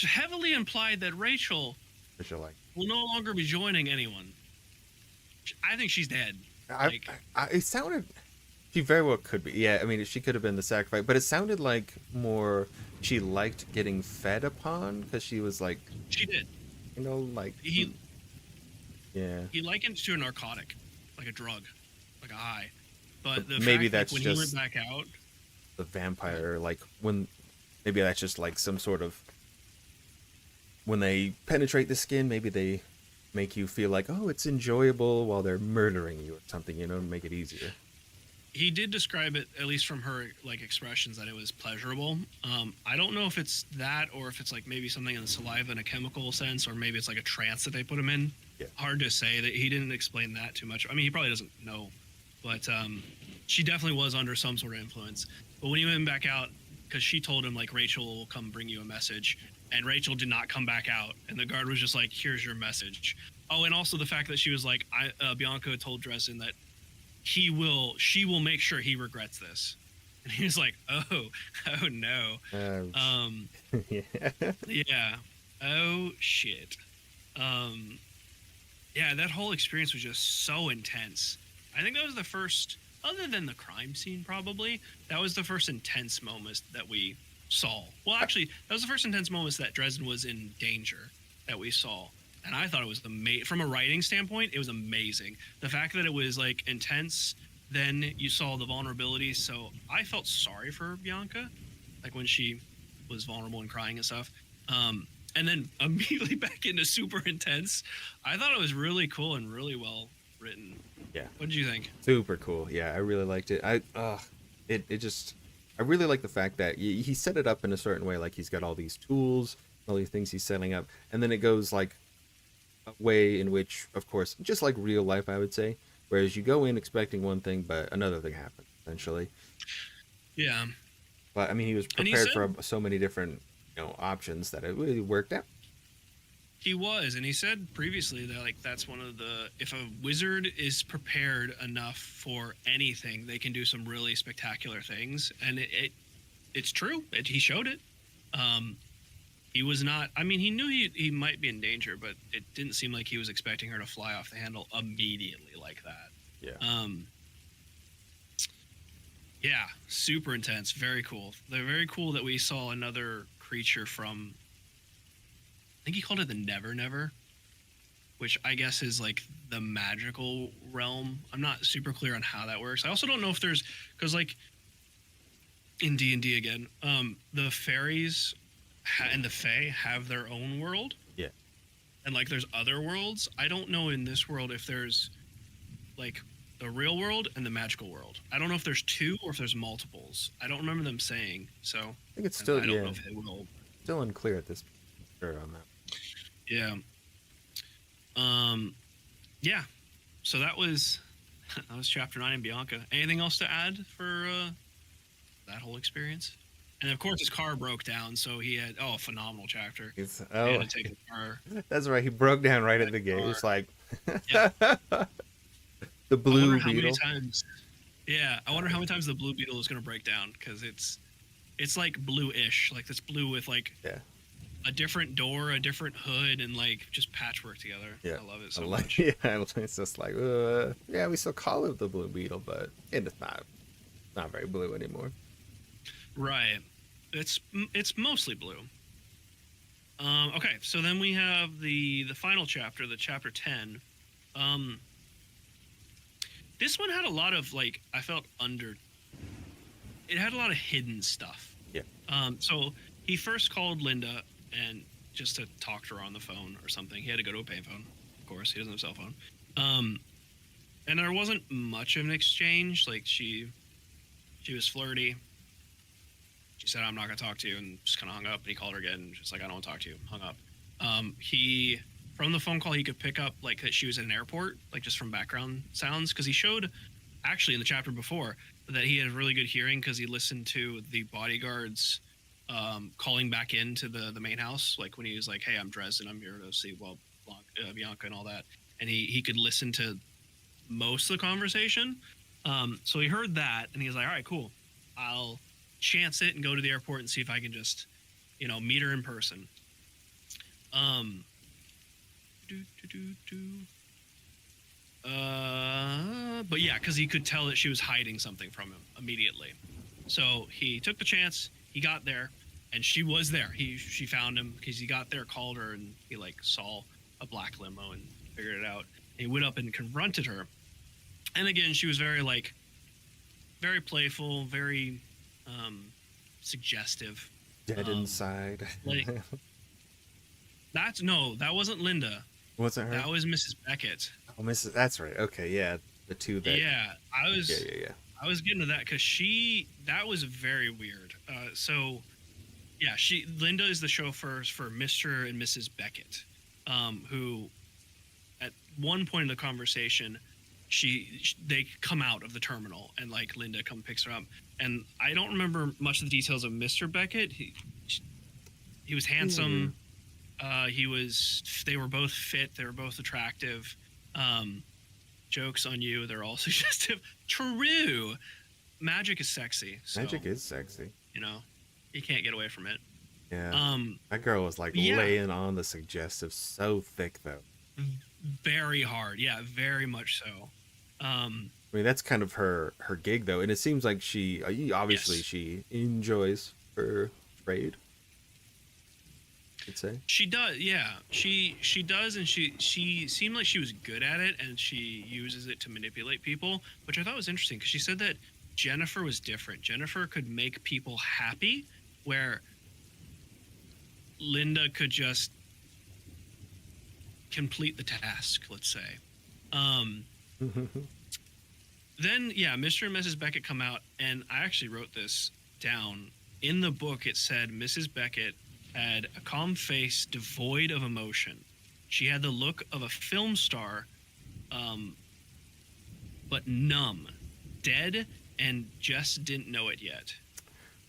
heavily implied that Rachel will no longer be joining anyone. I think she's dead. It sounded. She very well could be. Yeah, I mean, she could have been the sacrifice, but it sounded like more she liked getting fed upon because she was like. She did. Like. Yeah. He likened it to a narcotic, like a drug, like a high. But the maybe fact, that's like, when just he went back out. The vampire, like when. Maybe that's just like some sort of. When they penetrate the skin, maybe they make you feel like, oh, it's enjoyable while they're murdering you or something, to make it easier. He did describe it, at least from her like expressions, that it was pleasurable. I don't know if it's that, or if it's like maybe something in the saliva in a chemical sense, or maybe it's like a trance that they put him in. Yeah. Hard to say. That he didn't explain that too much. I mean, he probably doesn't know, but she definitely was under some sort of influence. But when he went back out, because she told him like Rachel will come bring you a message, and Rachel did not come back out, and the guard was just like, here's your message. Oh, and also the fact that she was like, Bianca told Dresden that she will make sure he regrets this, and he was like, oh no. Yeah, oh shit. Yeah, that whole experience was just so intense. I think that was the first, other than the crime scene probably, that was the first intense moment that we saw. Well, actually, that was the first intense moments that Dresden was in danger that we saw. And I thought it was from a writing standpoint, it was amazing. The fact that it was like intense, then you saw the vulnerability. So I felt sorry for Bianca, like when she was vulnerable and crying and stuff. And then immediately back into super intense. I thought it was really cool and really well written. Yeah. What did you think? Super cool. Yeah, I really liked it. It just, I really like the fact that he set it up in a certain way. Like he's got all these tools, all these things he's setting up, and then it goes like a way in which, of course, just like real life, I would say. Whereas you go in expecting one thing, but another thing happens essentially. Yeah. But I mean, he was And he prepared said for so many different, options that it really worked out. he was, and he said previously that like that's one of the if a wizard is prepared enough for anything, they can do some really spectacular things, and it's true. He showed it. Um, he was not. I mean, he knew he might be in danger, but it didn't seem like he was expecting her to fly off the handle immediately like that. Yeah. Yeah, super intense. Very cool. They're very cool that we saw another creature from. I think he called it the Never Never, which I guess is like the magical realm. I'm not super clear on how that works. I also don't know if there's because like in D&D again, the fairies and the fae have their own world, Yeah. and like there's other worlds. I don't know in this world if there's like the real world and the magical world. I don't know if there's two or if there's multiples. I don't remember them saying. So I think it's and still I don't know if they will. still unclear at this point on that. Yeah. Yeah. So that was chapter 9 in Bianca. Anything else to add for that whole experience? And of course his car broke down, so he had a phenomenal chapter. He had to take the car. That's right. He broke down right at the gate. It's like Yeah. the blue I wonder how beetle. many times. Yeah, I wonder how many times the blue beetle is going to break down because it's like blue-ish, like it's blue with like Yeah. a different door, a different hood, and like just patchwork together. Yeah. I love it so I like, much. yeah, it's just like, yeah, we still call it the blue beetle, but it's not very blue anymore. Right. It's mostly blue. Okay, so then we have the final chapter, the chapter 10. This one had a lot of like I felt it had a lot of hidden stuff. Yeah. So he first called Linda and just to talk to her on the phone or something. He had to go to a payphone, of course. He doesn't have a cell phone. And there wasn't much of an exchange. Like she was flirty. She said, "I'm not gonna talk to you," and just kind of hung up. And he called her again, and just like, "I don't want to talk to you." Hung up. He from the phone call he could pick up like that she was at an airport, like just from background sounds, because he showed actually in the chapter before that he had really good hearing because he listened to the bodyguards calling back into the main house, like when he was like, "Hey, I'm Dresden. I'm here to see Bianca and all that," and he could listen to most of the conversation. So he heard that, and he was like, "All right, cool. I'll chance it and go to the airport and see if I can just, meet her in person." But yeah, because he could tell that she was hiding something from him immediately. So he took the chance. He got there, and she was there. She found him because he got there, called her, and he like saw a black limo and figured it out. And he went up and confronted her. And again, she was very very playful, very suggestive. Dead inside. Like that wasn't Linda. Wasn't her? That was Mrs. Beckett. Oh, Mrs. That's right. Okay, yeah, the two that. Yeah, I was. Yeah. I was getting to that because that was very weird. So, yeah, Linda is the chauffeur for Mr. and Mrs. Beckett, who, at one point in the conversation, they come out of the terminal and like Linda picks her up, and I don't remember much of the details of Mr. Beckett. He was handsome. They were both fit. They were both attractive. Jokes on you. They're all suggestive. True. Magic is sexy. So, Magic is sexy. You can't get away from it. Yeah. That girl was like laying on the suggestive so thick though. Very hard. Yeah, very much so. I mean, that's kind of her gig though, and it seems like she obviously she enjoys her trade. I'd say She does, yeah. She does, and she seemed like she was good at it, and she uses it to manipulate people, which I thought was interesting because she said that Jennifer was different. Jennifer could make people happy, where Linda could just complete the task. Let's say, Then, yeah, Mr. and Mrs. Beckett come out, and I actually wrote this down. In the book, it said Mrs. Beckett had a calm face devoid of emotion. She had the look of a film star, but numb, dead, and just didn't know it yet.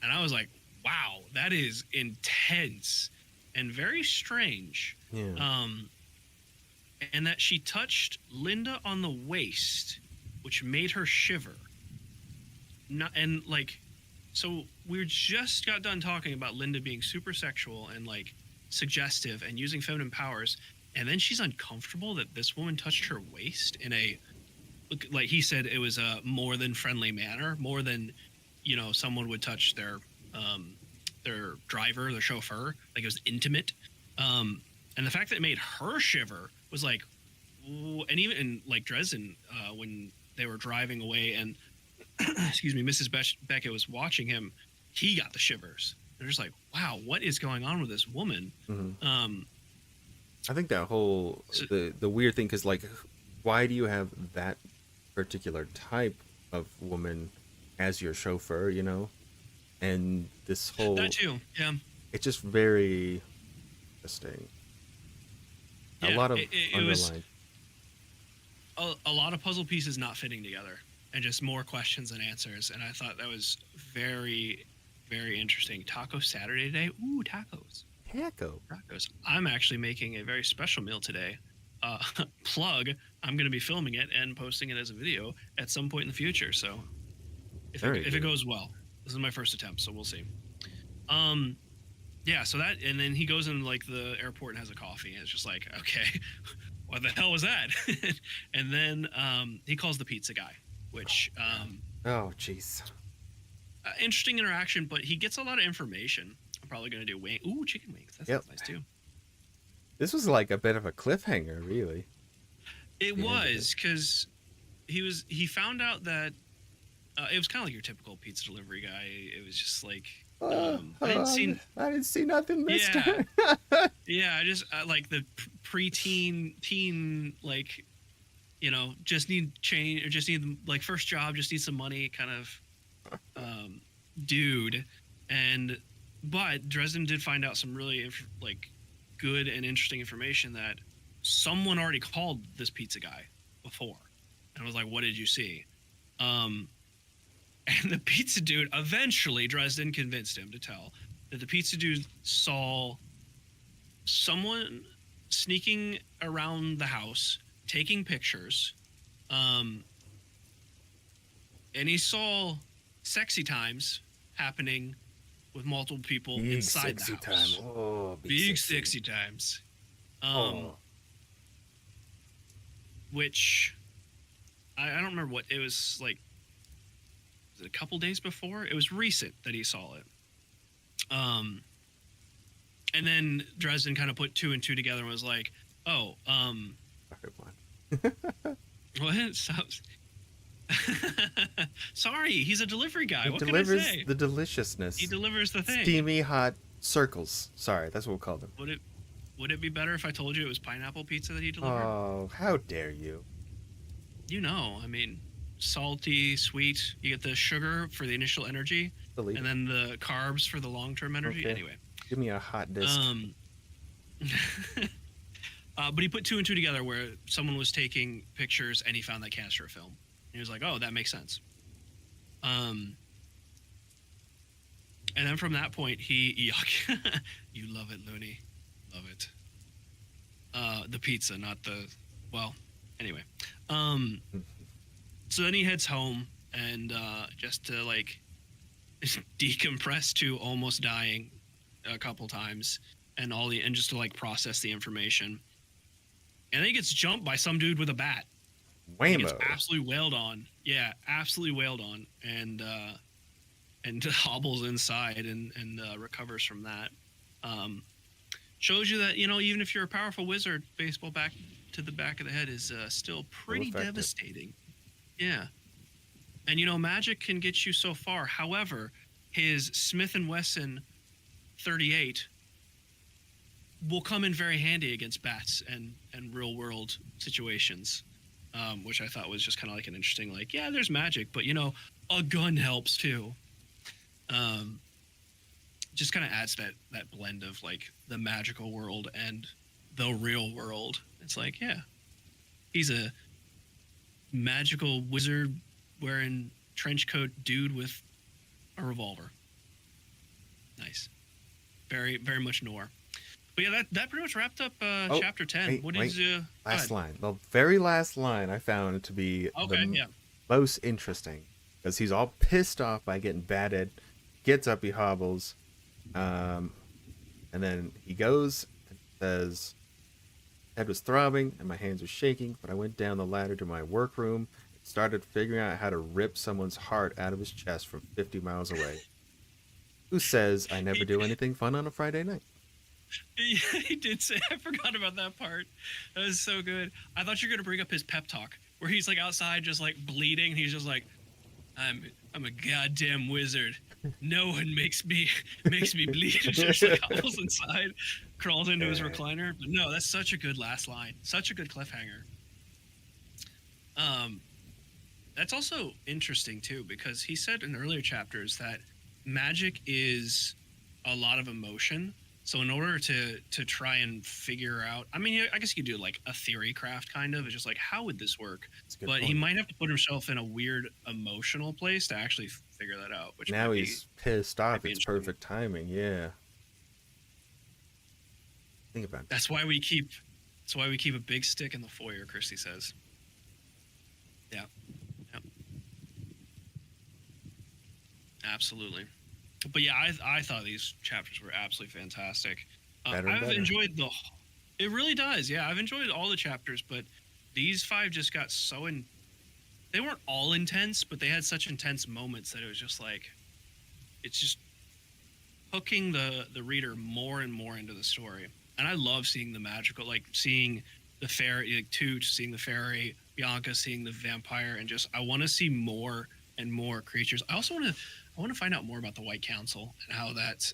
And I was like, wow, that is intense and very strange. Yeah. And that she touched Linda on the waist, which made her shiver. And like, so we just got done talking about Linda being super sexual and like suggestive and using feminine powers, and then she's uncomfortable that this woman touched her waist in a, like he said, it was a more than friendly manner, more than, someone would touch their driver, their chauffeur, like it was intimate. And the fact that it made her shiver was like, and even in like Dresden, when they were driving away and excuse me, Mrs. Beckett was watching him, he got the shivers. They're just like, wow, what is going on with this woman? Mm-hmm. I think that whole the weird thing, because like, why do you have that particular type of woman as your chauffeur? And this whole that too, yeah. It's just very interesting. Yeah, a lot of it underlying. Was a lot of puzzle pieces not fitting together, and just more questions than answers. And I thought that was very, very interesting. Taco Saturday today. Ooh, tacos. Tacos. I'm actually making a very special meal today. Plug. I'm going to be filming it and posting it as a video at some point in the future. So if it goes well, this is my first attempt, so we'll see. Yeah. So that, and then he goes in like the airport and has a coffee, and it's just like, okay, what the hell was that? And then he calls the pizza guy, which oh jeez. Interesting interaction, but he gets a lot of information. I'm probably going to do chicken wings. That sounds nice too. This was like a bit of a cliffhanger, really. It was, because he found out that it was kind of like your typical pizza delivery guy. It was just like I didn't see nothing, mister. Yeah, I just like the teen, like, just need change, or just need like first job, just need some money kind of dude. But Dresden did find out some really like good and interesting information that someone already called this pizza guy before, and I was like, what did you see? And the pizza dude, eventually Dresden convinced him to tell that the pizza dude saw someone sneaking around the house taking pictures, and he saw sexy times happening with multiple people inside the house. Big sexy times. Which I don't remember what it was like. Was it a couple days before? It was recent that he saw it. And then Dresden kind of put two and two together and was like, what? Stop. Sorry, he's a delivery guy. He what delivers can I say? The deliciousness. He delivers the thing. Steamy hot circles. Sorry, that's what we'll call them. Would it be better if I told you it was pineapple pizza that he delivered? Oh, how dare you! I mean, salty, sweet. You get the sugar for the initial energy, and then the carbs for the long-term energy. Okay. Anyway, give me a hot disc. But he put two and two together where someone was taking pictures and he found that canister of film. He was like, oh, that makes sense. And then from that point, you love it, Looney. Love it. The pizza, not the, well, anyway. So then he heads home and just to like decompress to almost dying a couple times and just to like process the information. And then he gets jumped by some dude with a bat. Whammo. He gets absolutely wailed on. Yeah, absolutely wailed on, and hobbles inside and recovers from that. Shows you that even if you're a powerful wizard, baseball back to the back of the head is still pretty devastating. Yeah, and magic can get you so far. However, his Smith & Wesson 38 will come in very handy against bats and real world situations. which I thought was just kind of like an interesting, like, yeah, there's magic, but a gun helps too. Um, just kind of adds that blend of like the magical world and the real world. It's like, yeah, he's a magical wizard wearing trench coat dude with a revolver. Nice. Very, very much noir. But yeah, that pretty much wrapped up chapter 10. Last line. The very last line I found to be most interesting, because he's all pissed off by getting batted, gets up, he hobbles, and then he goes and says, head was throbbing and my hands were shaking, but I went down the ladder to my workroom and started figuring out how to rip someone's heart out of his chest from 50 miles away. Who says I never do anything fun on a Friday night? Yeah, he did say. I forgot about that part. That was so good. I thought you were gonna bring up his pep talk, where he's like outside, just like bleeding. He's just like, "I'm a goddamn wizard. No one makes me bleed." Just like hobbles inside, crawls into his recliner. But no, that's such a good last line. Such a good cliffhanger. That's also interesting too, because he said in earlier chapters that magic is a lot of emotion. So in order to try and figure out, I mean, I guess you could do like a theory craft kind of. It's just like, how would this work? But point. He might have to put himself in a weird emotional place to actually figure that out. Which now he's pissed off. It's perfect timing. Yeah. Think about it. That's why we keep a big stick in the foyer, Christy says. Yeah. Yep. Absolutely. But yeah, I thought these chapters were absolutely fantastic. I've enjoyed it really does. Yeah, I've enjoyed all the chapters, but these 5 just got so they weren't all intense, but they had such intense moments that it was just like, it's just hooking the reader more and more into the story. And I love seeing the magical, like seeing the fairy, like Toot, seeing the fairy, Bianca, seeing the vampire, and just, I want to see more and more creatures. I also want to find out more about the White Council and how that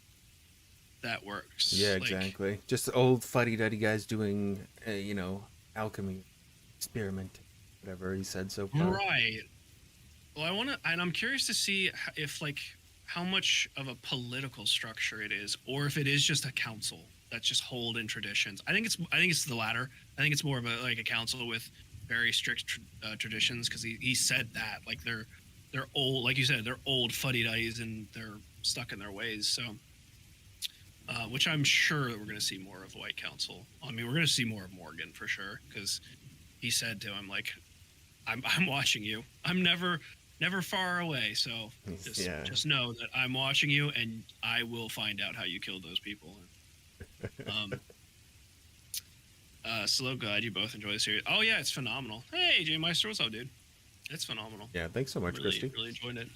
works. Yeah, exactly. Just old fuddy-duddy guys doing, alchemy, experiment, whatever he said so far. Right. Well, I'm curious to see if, like, how much of a political structure it is, or if it is just a council that's just holding traditions. I think it's the latter. I think it's more of a council with very strict traditions, because he said that, like, they're old, like you said, they're old fuddy-duddies and they're stuck in their ways. So, which I'm sure that we're going to see more of the White Council. I mean, we're going to see more of Morgan for sure, because he said to him, like, I'm watching you. I'm never far away. So just know that I'm watching you, and I will find out how you killed those people. So glad you both enjoy the series. Oh yeah, it's phenomenal. Hey, Jay Meister, what's up, dude? It's phenomenal. Yeah, thanks so much, Christy. Really enjoyed it.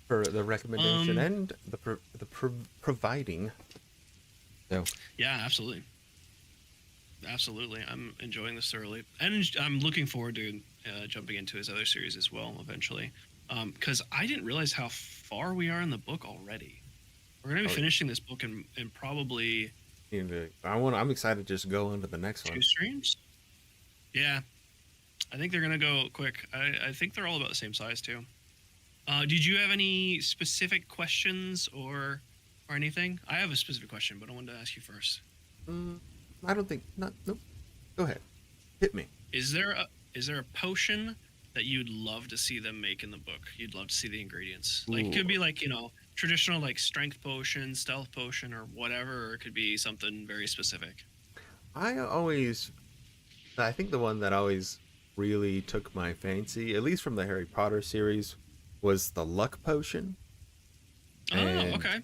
For the recommendation and the providing. So. Yeah, absolutely. Absolutely. I'm enjoying this thoroughly. And I'm looking forward to jumping into his other series as well eventually. Because I didn't realize how far we are in the book already. We're going to be finishing this book in probably... I'm excited to just go into the next 2 streams? Yeah. I think they're going to go quick. I think they're all about the same size, too. Did you have any specific questions or anything? I have a specific question, but I wanted to ask you first. I don't think... Nope. Go ahead. Hit me. Is there a potion that you'd love to see them make in the book? You'd love to see the ingredients. Like, it could be like, traditional like strength potion, stealth potion, or whatever, or it could be something very specific. I think the one that always really took my fancy, at least from the Harry Potter series, was the luck potion. Okay.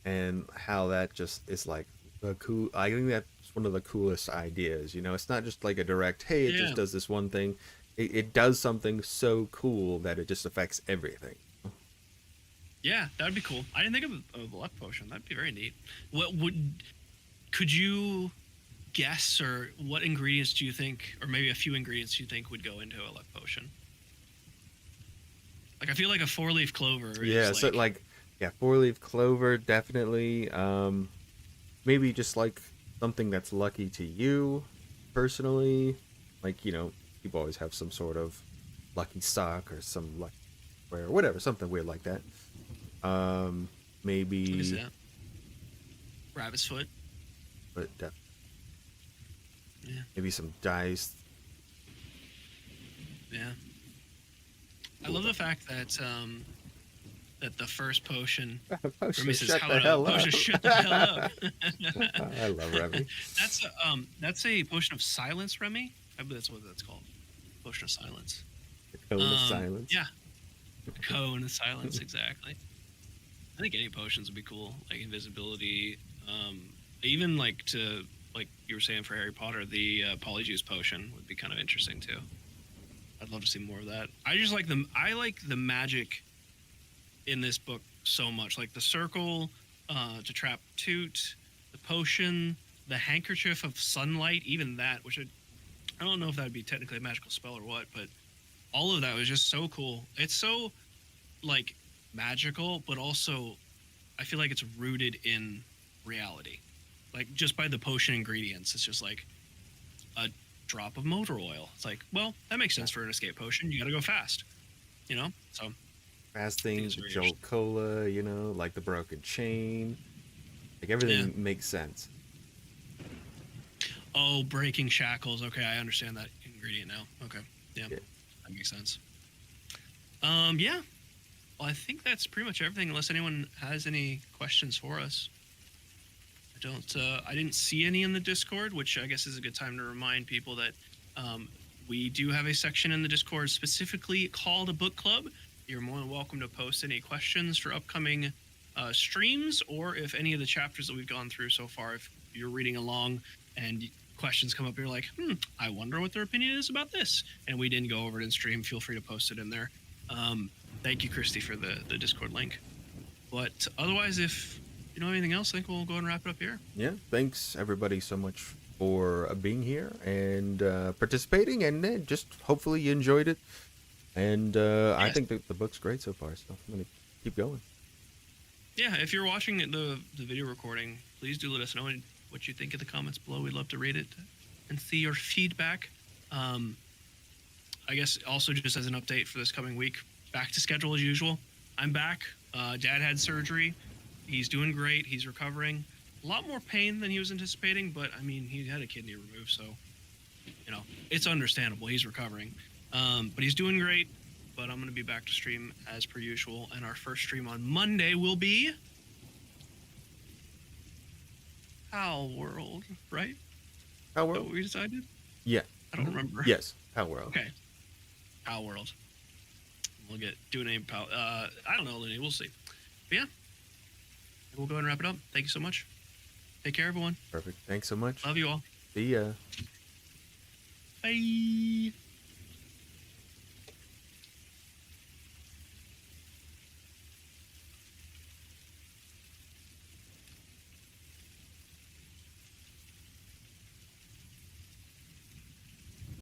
And how that just is like the cool. I think that's one of the coolest ideas. It's not just like a direct, hey, it just does this one thing. It does something so cool that it just affects everything. Yeah, that would be cool. I didn't think of a luck potion. That'd be very neat. Could you guess, or what ingredients do you think, or maybe a few ingredients you think would go into a luck potion? Like, I feel like a 4-leaf clover. Yeah, so 4-leaf clover, definitely. Maybe just like something that's lucky to you personally. Like, people always have some sort of lucky sock or some lucky or whatever, something weird like that. What is Maybe, that? Rabbit's foot. but Yeah. maybe some dice. Yeah. I love the fact that that the first potion Potion, Remy says, shut "How the about hell potion? up. Shut the hell up." I love Remy. That's a potion of silence, Remy. I believe that's what that's called. Potion of silence. The cone of silence. Yeah, cone of silence. Exactly. I think any potions would be cool, like invisibility. Even like you were saying for Harry Potter, the polyjuice potion would be kind of interesting too. I'd love to see more of that. I like the magic in this book so much, like the circle to trap Toot, the potion, the handkerchief of sunlight, even that, which I don't know if that would be technically a magical spell or what, but all of that was just so cool. It's so like magical, but also I feel like it's rooted in reality. Like just by the potion ingredients, it's just like a drop of motor oil. It's like, well, that makes sense for an escape potion. You got to go fast, you know? So Fast think things, it's very Jolt Cola, like the broken chain. Like everything makes sense. oh, breaking shackles. Okay, I understand that ingredient now. Okay, yeah, Yeah. that makes sense. Yeah. Well, I think that's pretty much everything. Unless anyone has any questions for us, I didn't see any in the Discord, which I guess is a good time to remind people that we do have a section in the Discord specifically called a book club. You're more than welcome to post any questions for upcoming streams, or if any of the chapters that we've gone through so far, if you're reading along and questions come up, you're like, I wonder what their opinion is about this, and we didn't go over it in stream, feel free to post it in there. Thank you, Christy, for the Discord link. But otherwise, if you know anything else, I think we'll go ahead and wrap it up here. Yeah. Thanks everybody so much for being here and participating, and just hopefully you enjoyed it. And I Yes. think the book's great so far, so I'm gonna keep going. Yeah, if you're watching the video recording, please do let us know what you think in the comments below. We'd love to read it and see your feedback. I guess also just as an update for this coming week, back to schedule as usual. I'm back. Dad had surgery. He's doing great. He's recovering. A lot more pain than he was anticipating, but I mean, he had a kidney removed, so it's understandable. He's recovering, but he's doing great. But I'm going to be back to stream as per usual, and our first stream on Monday will be Pal World, right? How Is that World? what we decided? Yeah. I don't remember. Yes. How World. Okay. Pal World. We'll do a name Pal. I don't know, Looney. We'll see. But yeah, we'll go ahead and wrap it up. Thank you so much. Take care, everyone. Perfect. Thanks so much. Love you all. See ya. Bye.